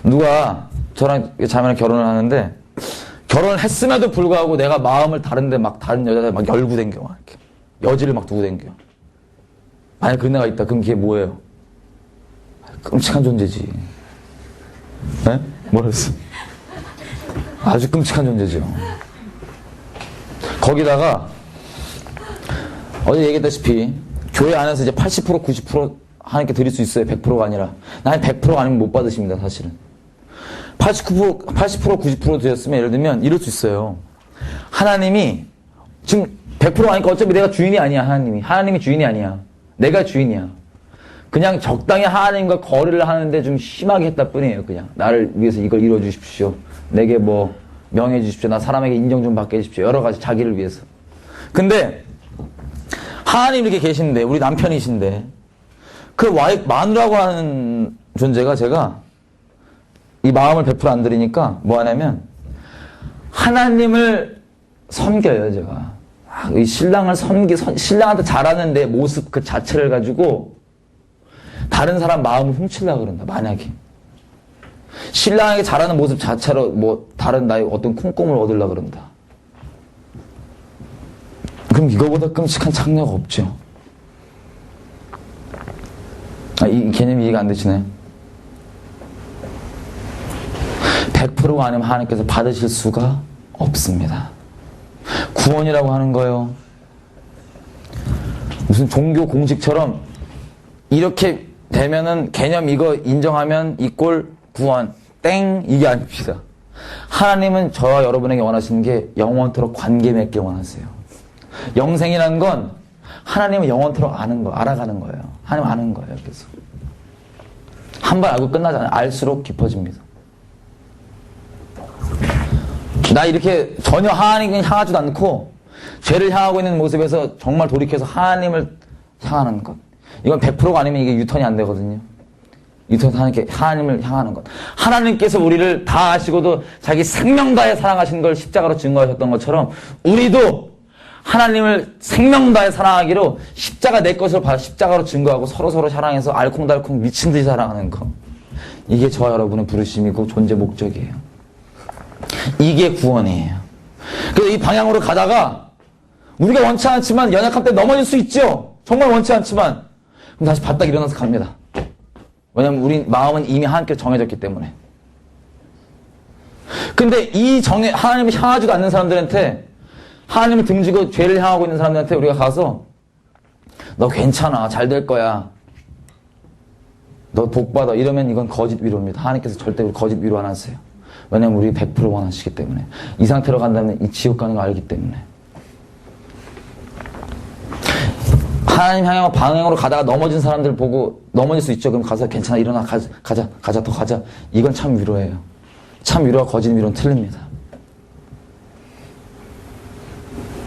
S6: 누가 저랑 자매랑 결혼을 하는데, 결혼을 했음에도 불구하고 내가 마음을 다른데 막 다른 여자들 막 열고 댕겨. 막 이렇게. 여지를 막 두고 댕겨. 만약 그런 애가 있다, 그럼 그게 뭐예요? 끔찍한 존재지. 네? 뭐라 했어? 아주 끔찍한 존재죠. 거기다가 어제 얘기했다시피 교회 안에서 이제 80%, 90% 하나님께 드릴 수 있어요. 100%가 아니라. 나는 100% 아니면 못 받으십니다, 사실은. 80%, 90% 드렸으면 예를 들면 이럴 수 있어요. 하나님이 지금 100% 아니까 어차피 내가 주인이 아니야, 하나님이. 하나님이 주인이 아니야. 내가 주인이야. 그냥 적당히 하나님과 거래를 하는데 좀 심하게 했다 뿐이에요, 그냥. 나를 위해서 이걸 이루어 주십시오. 내게 뭐 명예 주십시오. 나 사람에게 인정 좀 받게 해주십시오. 여러 가지 자기를 위해서. 근데 하나님 이렇게 계신데, 우리 남편이신데, 그 마누라고 하는 존재가 제가 이 마음을 베풀어 안 드리니까 뭐 하냐면 하나님을 섬겨요, 제가. 이 신랑을 신랑한테 잘하는 내 모습 그 자체를 가지고 다른 사람 마음을 훔치려고 그런다, 만약에. 신랑에게 잘하는 모습 자체로 뭐 다른 나의 어떤 콩고물 얻으려고 그런다. 그럼 이거보다 끔찍한 창녀가 없죠. 이 개념이 이해가 안 되시나요? 100%가 아니면 하나님께서 받으실 수가 없습니다. 구원이라고 하는 거요. 무슨 종교 공식처럼 이렇게 되면은 개념 이거 인정하면 이꼴 구원 땡 이게 아닙니다. 하나님은 저와 여러분에게 원하시는 게 영원토록 관계 맺길 원하세요. 영생이라는 건 하나님은 영원토록 알아가는 거예요. 하나님 아는 거예요. 그래서 한 번 알고 끝나지 않아요. 알수록 깊어집니다. 나 이렇게 전혀 하나님을 향하지도 않고 죄를 향하고 있는 모습에서 정말 돌이켜서 하나님을 향하는 것. 이건 100%가 아니면 이게 유턴이 안 되거든요. 유턴해서 하나님을 향하는 것. 하나님께서 우리를 다 아시고도 자기 생명 다해 사랑하신 걸 십자가로 증거하셨던 것처럼 우리도 하나님을 생명 다해 사랑하기로 십자가 내 것을 십자가로 증거하고 서로 사랑해서 알콩달콩 미친 듯이 사랑하는 것. 이게 저와 여러분의 부르심이고 존재 목적이에요. 이게 구원이에요. 그래서 이 방향으로 가다가 우리가 원치 않지만 연약한 때 넘어질 수 있죠. 정말 원치 않지만 그럼 다시 바닥 일어나서 갑니다. 왜냐하면 우리 마음은 이미 하나님께 정해졌기 때문에. 근데 하나님을 향하지도 않는 사람들한테, 하나님을 등지고 죄를 향하고 있는 사람들한테 우리가 가서 너 괜찮아, 잘 될 거야, 너 복 받아, 이러면 이건 거짓 위로입니다. 하나님께서 절대 우리 거짓 위로 안 하세요. 왜냐면 우리 100% 원하시기 때문에. 이 상태로 간다면 이 지옥 가는 거 알기 때문에. 하나님 향해 방향으로 가다가 넘어진 사람들 보고 넘어질 수 있죠. 그럼 가서 괜찮아, 일어나, 가자, 더 가자. 이건 참 위로예요. 참 위로와 거짓 위로는 틀립니다.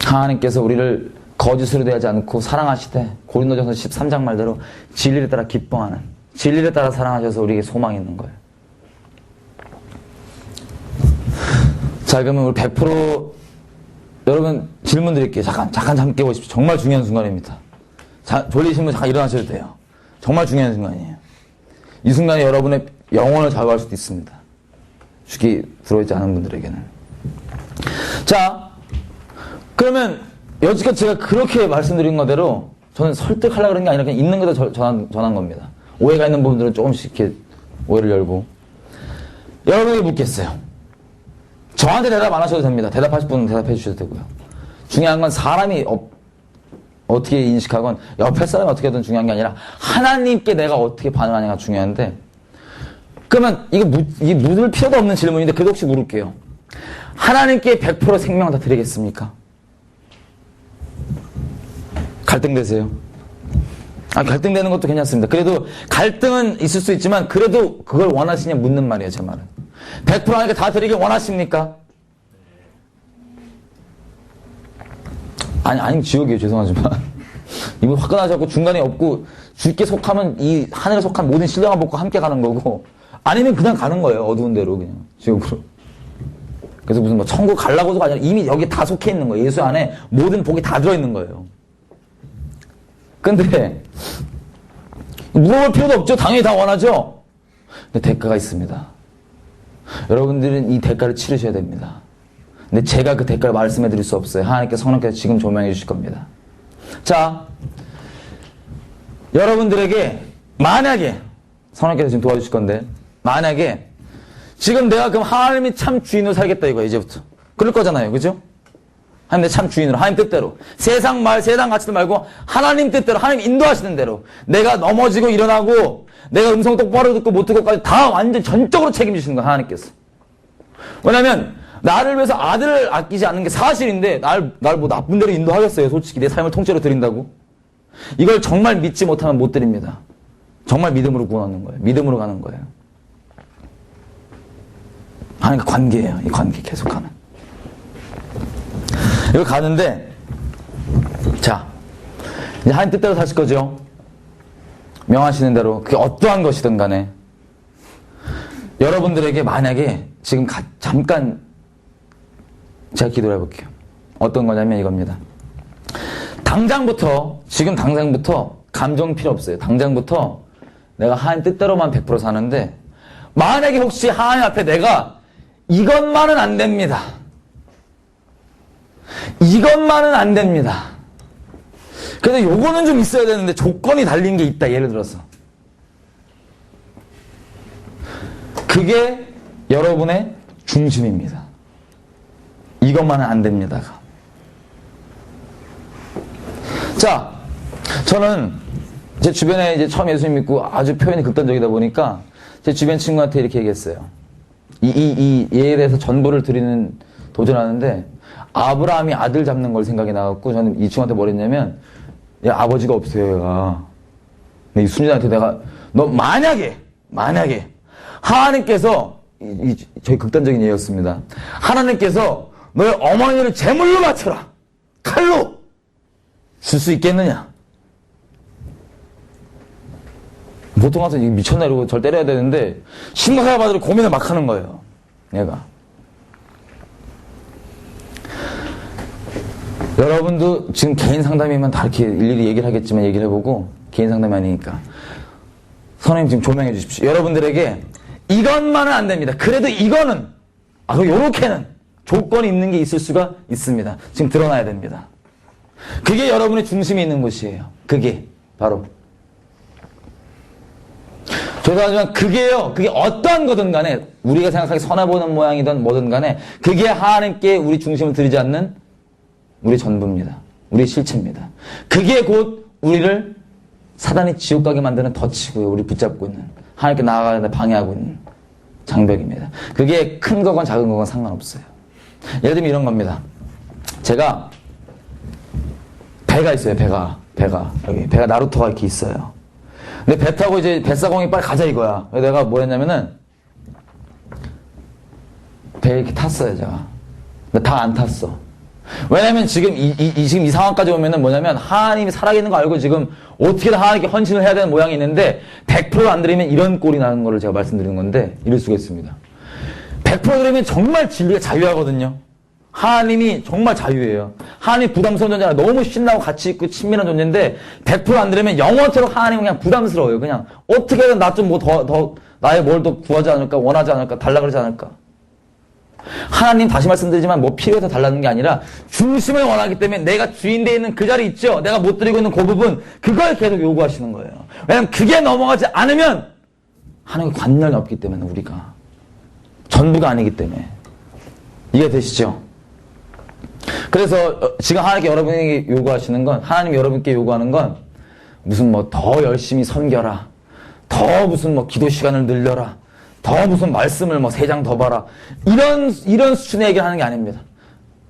S6: 하나님께서 우리를 거짓으로 대하지 않고 사랑하시되 고린도전서 13장 말대로 진리를 따라 기뻐하는, 진리를 따라 사랑하셔서 우리에게 소망이 있는 거예요. 자, 그러면 우리 100% 여러분 질문 드릴게요. 잠깐 깨보십시오. 정말 중요한 순간입니다. 졸리시면 잠깐 일어나셔도 돼요. 정말 중요한 순간이에요. 이 순간에 여러분의 영혼을 좌우할 수도 있습니다. 죽이 들어있지 않은 분들에게는. 자, 그러면 여지껏 제가 그렇게 말씀드린 거대로 저는 설득하려고 그런 게 아니라 그냥 있는 거다 전한 겁니다. 오해가 있는 부분들은 조금씩 이렇게 오해를 열고. 여러분에게 묻겠어요. 저한테 대답 안 하셔도 됩니다. 대답하실 분은 대답해 주셔도 되고요. 중요한 건 사람이 어떻게 인식하건 옆에 사람이 어떻게 하든 중요한 게 아니라 하나님께 내가 어떻게 반응하냐가 중요한데, 그러면 이게 묻을 필요도 없는 질문인데 그래도 혹시 물을게요. 하나님께 100% 생명 다 드리겠습니까? 갈등되세요? 갈등되는 것도 괜찮습니다. 그래도 갈등은 있을 수 있지만 그래도 그걸 원하시냐 묻는 말이에요, 제 말은. 100% 하나님께 다 드리길 원하십니까? 아니면 지옥이에요. 죄송하지만. 이분 화끈하셔갖고 중간에 없고 주께 속하면 이 하늘에 속한 모든 신령한 복과 함께 가는 거고, 아니면 그냥 가는 거예요. 어두운 데로 그냥 지옥으로. 그래서 무슨 천국 가려고서가 아니라 이미 여기 다 속해 있는 거예요. 예수 안에 모든 복이 다 들어있는 거예요. 근데 물어볼 필요도 없죠. 당연히 다 원하죠. 근데 대가가 있습니다. 여러분들은 이 대가를 치르셔야 됩니다. 근데 제가 그 대가를 말씀해 드릴 수 없어요. 하나님께서 성령께서 지금 조명해 주실 겁니다. 자, 여러분들에게 만약에 성령께서 지금 도와주실 건데, 만약에 지금 내가 그럼 하나님이 참 주인으로 살겠다 이거야, 이제부터. 그럴 거잖아요. 그죠? 하나님 내 참 주인으로, 하나님 뜻대로. 세상 가치들 말고 하나님 뜻대로, 하나님 인도하시는 대로 내가 넘어지고 일어나고 내가 음성 똑바로 듣고 못 듣고까지 다 완전 전적으로 책임지시는 거야, 하나님께서. 왜냐면 나를 위해서 아들을 아끼지 않는 게 사실인데 날 뭐 나쁜 대로 인도하겠어요. 솔직히 내 삶을 통째로 드린다고. 이걸 정말 믿지 못하면 못 드립니다. 정말 믿음으로 구원하는 거예요. 믿음으로 가는 거예요. 하나님과 관계예요. 이 관계 계속하는. 여기 가는데, 자, 이제 하나님 뜻대로 사실 거죠. 명하시는 대로. 그게 어떠한 것이든 간에. 여러분들에게 만약에 지금 잠깐 제가 기도를 해볼게요. 어떤 거냐면 이겁니다. 지금 당장부터 감정 필요 없어요. 당장부터 내가 하나님 뜻대로만 100% 사는데, 만약에 혹시 하나님 앞에 내가 이것만은 안 됩니다. 이것만은 안 됩니다. 근데 요거는 좀 있어야 되는데 조건이 달린 게 있다. 예를 들어서. 그게 여러분의 중심입니다. 이것만은 안 됩니다가. 자, 저는 제 주변에 이제 처음 예수님 믿고 아주 표현이 극단적이다 보니까 제 주변 친구한테 이렇게 얘기했어요. 이 예에 대해서 전부를 드리는 도전하는데 아브라함이 아들 잡는 걸 생각이 나갖고 저는 이 친구한테 뭘 했냐면, 야, 아버지가 없어요, 얘가. 이 순진한테 내가, 너 만약에 하나님께서, 저희 극단적인 예였습니다. 하나님께서 너의 어머니를 제물로 바쳐라. 칼로 줄 수 있겠느냐? 보통 와서 미쳤나 이러고 절 때려야 되는데 신고사를 받으러 고민을 막 하는 거예요. 얘가. 여러분도 지금 개인 상담이면 다 이렇게 일일이 얘기를 하겠지만 얘기를 해보고, 개인 상담이 아니니까 선생님 지금 조명해 주십시오. 여러분들에게 이것만은 안 됩니다. 그래도 이거는, 요렇게는 조건이 있는 게 있을 수가 있습니다. 지금 드러나야 됩니다. 그게 여러분의 중심이 있는 곳이에요. 그게 바로. 죄송하지만 그게요. 그게 어떠한 거든 간에, 우리가 생각하기 선해 보이는 모양이든 뭐든 간에, 그게 하나님께 우리 중심을 들이지 않는 우리 전부입니다. 우리 실체입니다. 그게 곧 우리를 사단이 지옥 가게 만드는 덫이고요. 우리 붙잡고 있는, 하나님께 나아가는데 방해하고 있는 장벽입니다. 그게 큰 거건 작은 거건 상관없어요. 예를 들면 이런 겁니다. 제가 배가 있어요. 여기 배가 나루토가 이렇게 있어요. 근데 배 타고 이제 뱃사공이 빨리 가자 이거야. 그래서 내가 뭐 했냐면은 배에 이렇게 탔어요, 제가. 근데 다 안 탔어. 왜냐면 지금 지금 이 상황까지 오면은 뭐냐면, 하나님이 살아계는 거 알고 지금 어떻게든 하나님께 헌신을 해야 되는 모양이 있는데 100% 안 드리면 이런 꼴이 나는 거를 제가 말씀드리는 건데, 이럴 수가 있습니다. 100% 드리면 정말 진리가 자유하거든요. 하나님이 정말 자유예요. 하나님 부담스러운 존재가 너무 신나고 가치 있고 친밀한 존재인데 100% 안 드리면 영원토록 하나님은 그냥 부담스러워요. 그냥 어떻게든 나 좀 뭐 더 나의 뭘 더 구하지 않을까, 원하지 않을까, 달라 그러지 않을까. 하나님 다시 말씀드리지만 뭐 필요해서 달라는 게 아니라 중심을 원하기 때문에 내가 주인되어 있는 그 자리 있죠. 내가 못 드리고 있는 그 부분, 그걸 계속 요구하시는 거예요. 왜냐면 그게 넘어가지 않으면 하나님의 관련이 없기 때문에, 우리가 전부가 아니기 때문에. 이해되시죠? 그래서 지금 하나님께 여러분에게 요구하시는 건, 하나님 여러분께 요구하는 건 무슨 뭐 더 열심히 섬겨라, 더 무슨 뭐 기도 시간을 늘려라, 더 무슨 말씀을 뭐 3장 더 봐라, 이런 수준의 얘기를 하는 게 아닙니다.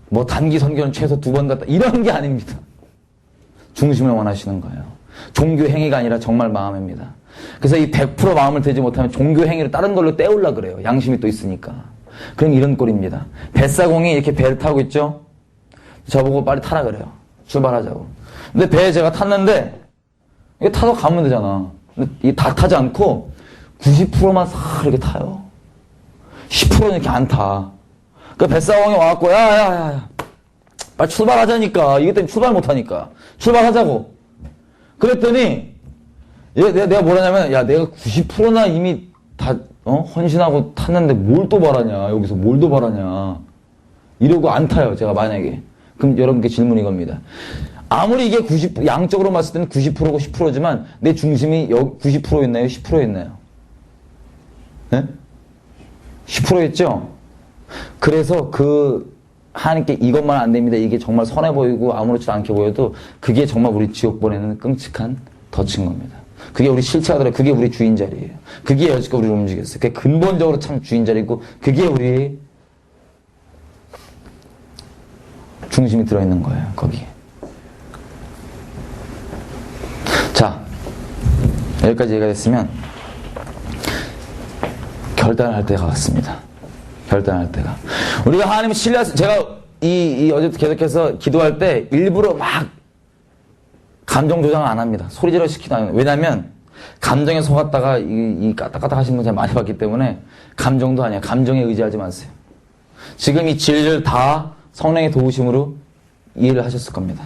S6: 뭐 단기 선교는 최소 2번 갔다, 이런 게 아닙니다. 중심을 원하시는 거예요. 종교 행위가 아니라 정말 마음입니다. 그래서 이 100% 마음을 들지 못하면 종교 행위를 다른 걸로 때우려고 그래요. 양심이 또 있으니까. 그럼 이런 꼴입니다. 뱃사공이 이렇게 배를 타고 있죠? 저보고 빨리 타라 그래요. 출발하자고. 근데 배에 제가 탔는데, 이게 타서 가면 되잖아. 근데 이게 다 타지 않고 90%만 싹 이렇게 타요. 10%는 이렇게 안 타. 그 뱃사공이 와갖고, 야. 빨리 출발하자니까. 이것 때문에 출발 못하니까. 출발하자고. 그랬더니, 내가 뭐라냐면, 야, 내가 90%나 이미 다, 헌신하고 탔는데 뭘 또 바라냐. 여기서 뭘 또 바라냐. 이러고 안 타요, 제가 만약에. 그럼 여러분께 질문이 겁니다. 아무리 이게 양적으로 봤을 때는 90%고 10%지만 내 중심이 90% 있나요? 10% 있나요? 네? 10% 있죠? 그래서 하나님께 이것만 안 됩니다. 이게 정말 선해 보이고 아무렇지도 않게 보여도 그게 정말 우리 지옥 보내는 끔찍한 덫인 겁니다. 그게 우리 실체하더라도 그게 우리 주인 자리예요. 그게 여지껏 우리를 움직였어요. 그게 근본적으로 참 주인 자리고 그게 우리 중심이 들어있는 거예요. 거기에. 자, 여기까지 얘기가 됐으면 결단을 할 때가 왔습니다. 결단할 때가. 우리가 하나님을 신뢰해서, 제가 어제부터 계속해서 기도할 때 일부러 막 감정 조장을 안 합니다. 소리 지르 시키도 안 해요. 왜냐면 감정에 속았다가 이 까딱까딱 하시는 분 제가 많이 봤기 때문에 감정도 아니야. 감정에 의지하지 마세요. 지금 이 진리를 다 성령의 도우심으로 이해를 하셨을 겁니다.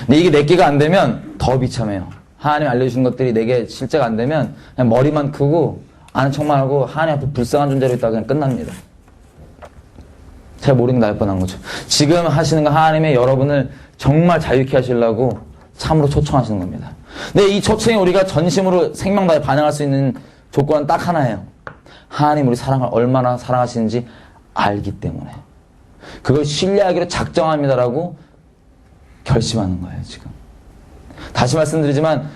S6: 근데 이게 내게가 안 되면 더 비참해요. 하나님 알려주신 것들이 내게 실제가 안 되면 그냥 머리만 크고 아는 척만 하고 하나님 앞에 불쌍한 존재로 있다가 그냥 끝납니다. 잘 모르는 게 나을 뻔한 거죠. 지금 하시는 거 하나님의 여러분을 정말 자유케 하시려고 참으로 초청하시는 겁니다. 근데 이 초청에 우리가 전심으로 생명 다해 반응할 수 있는 조건은 딱 하나예요. 하나님 우리 사랑을 얼마나 사랑하시는지 알기 때문에. 그걸 신뢰하기로 작정합니다라고 결심하는 거예요, 지금. 다시 말씀드리지만,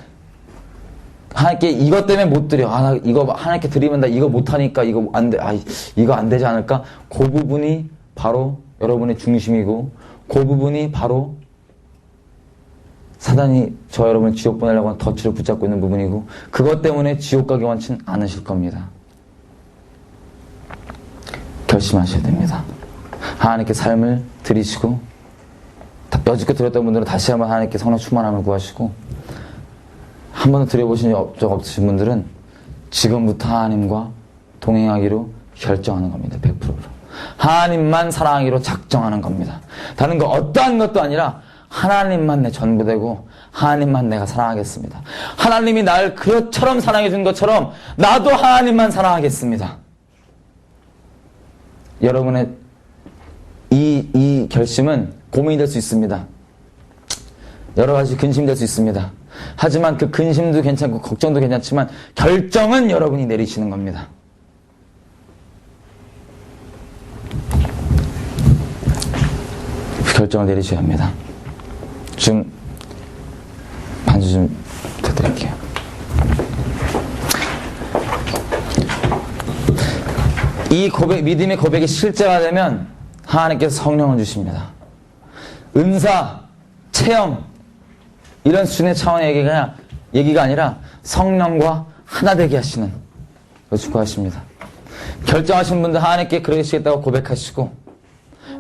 S6: 하나님께 이것 때문에 못 드려. 나 이거 하나님께 드리면 나 이거 못하니까 이거 안 돼. 이거 안 되지 않을까? 그 부분이 바로 여러분의 중심이고, 그 부분이 바로 사단이 저 여러분을 지옥 보내려고 하는 덫을 붙잡고 있는 부분이고, 그것 때문에 지옥 가기 원치는 않으실 겁니다. 결심하셔야 됩니다. 하나님께 삶을 드리시고, 여지껏 드렸던 분들은 다시 한번 하나님께 성령 충만함을 구하시고, 한 번도 드려보신 적 없으신 분들은 지금부터 하나님과 동행하기로 결정하는 겁니다. 100%로. 하나님만 사랑하기로 작정하는 겁니다. 다른 거 어떠한 것도 아니라 하나님만 내 전부 되고 하나님만 내가 사랑하겠습니다. 하나님이 나를 그처럼 사랑해 준 것처럼 나도 하나님만 사랑하겠습니다. 여러분의 이 결심은 고민이 될 수 있습니다. 여러 가지 근심이 될 수 있습니다. 하지만 그 근심도 괜찮고 걱정도 괜찮지만 결정은 여러분이 내리시는 겁니다. 결정을 내리셔야 합니다. 좀 반주 좀 부탁드릴게요. 이 고백, 믿음의 고백이 실제가 되면 하나님께서 성령을 주십니다. 은사, 체험, 이런 수준의 차원의 얘기가 아니라 성령과 하나 되게 하시는 걸 축복하십니다. 결정하신 분들 하나님께 그러시겠다고 고백하시고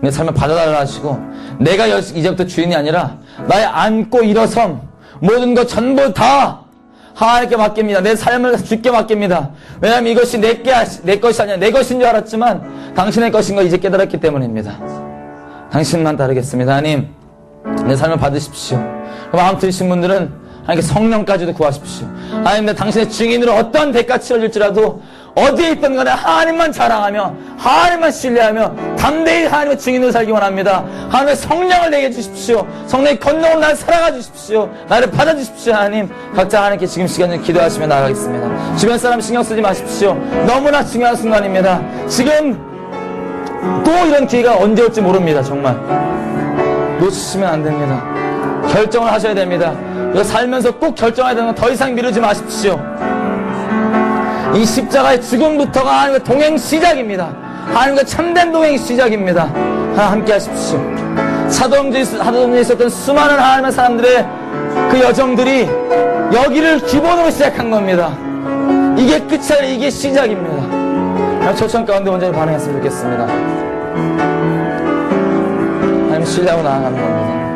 S6: 내 삶을 받아달라 하시고 내가 이제부터 주인이 아니라 나의 안고 일어섬 모든 것 전부 다 하나님께 맡깁니다. 내 삶을 주께 맡깁니다. 왜냐하면 이것이 내 것이 아니라 내 것인 줄 알았지만 당신의 것인 걸 이제 깨달았기 때문입니다. 당신만 따르겠습니다. 하나님 내 삶을 받으십시오. 마음 들으신 분들은 하나님께 성령까지도 구하십시오. 하나님 내 당신의 증인으로 어떤 대가 치러질지라도 어디에 있든 간에 하나님만 자랑하며 하나님만 신뢰하며 담대히 하나님의 증인으로 살기 원합니다. 하나님의 성령을 내게 주십시오. 성령의 권능으로 나를 살아가 주십시오. 나를 받아주십시오. 하나님 각자 하나님께 지금 시간을 기도하시며 나아가겠습니다. 주변 사람 신경 쓰지 마십시오. 너무나 중요한 순간입니다. 지금 또 이런 기회가 언제 올지 모릅니다. 정말 놓치시면 안 됩니다. 결정을 하셔야 됩니다. 이거 살면서 꼭 결정해야 되는 건 더 이상 미루지 마십시오. 이 십자가의 죽음부터가 하나님과 동행 시작입니다. 하나님과 참된 동행 시작입니다. 하나 함께 하십시오. 사도행전에 있었던 수많은 하나님의 사람들의 그 여정들이 여기를 기본으로 시작한 겁니다. 이게 끝이 아니라 이게 시작입니다. 초청 가운데 먼저 반응했으면 좋겠습니다. 하나님 신뢰하고 나아가는 겁니다.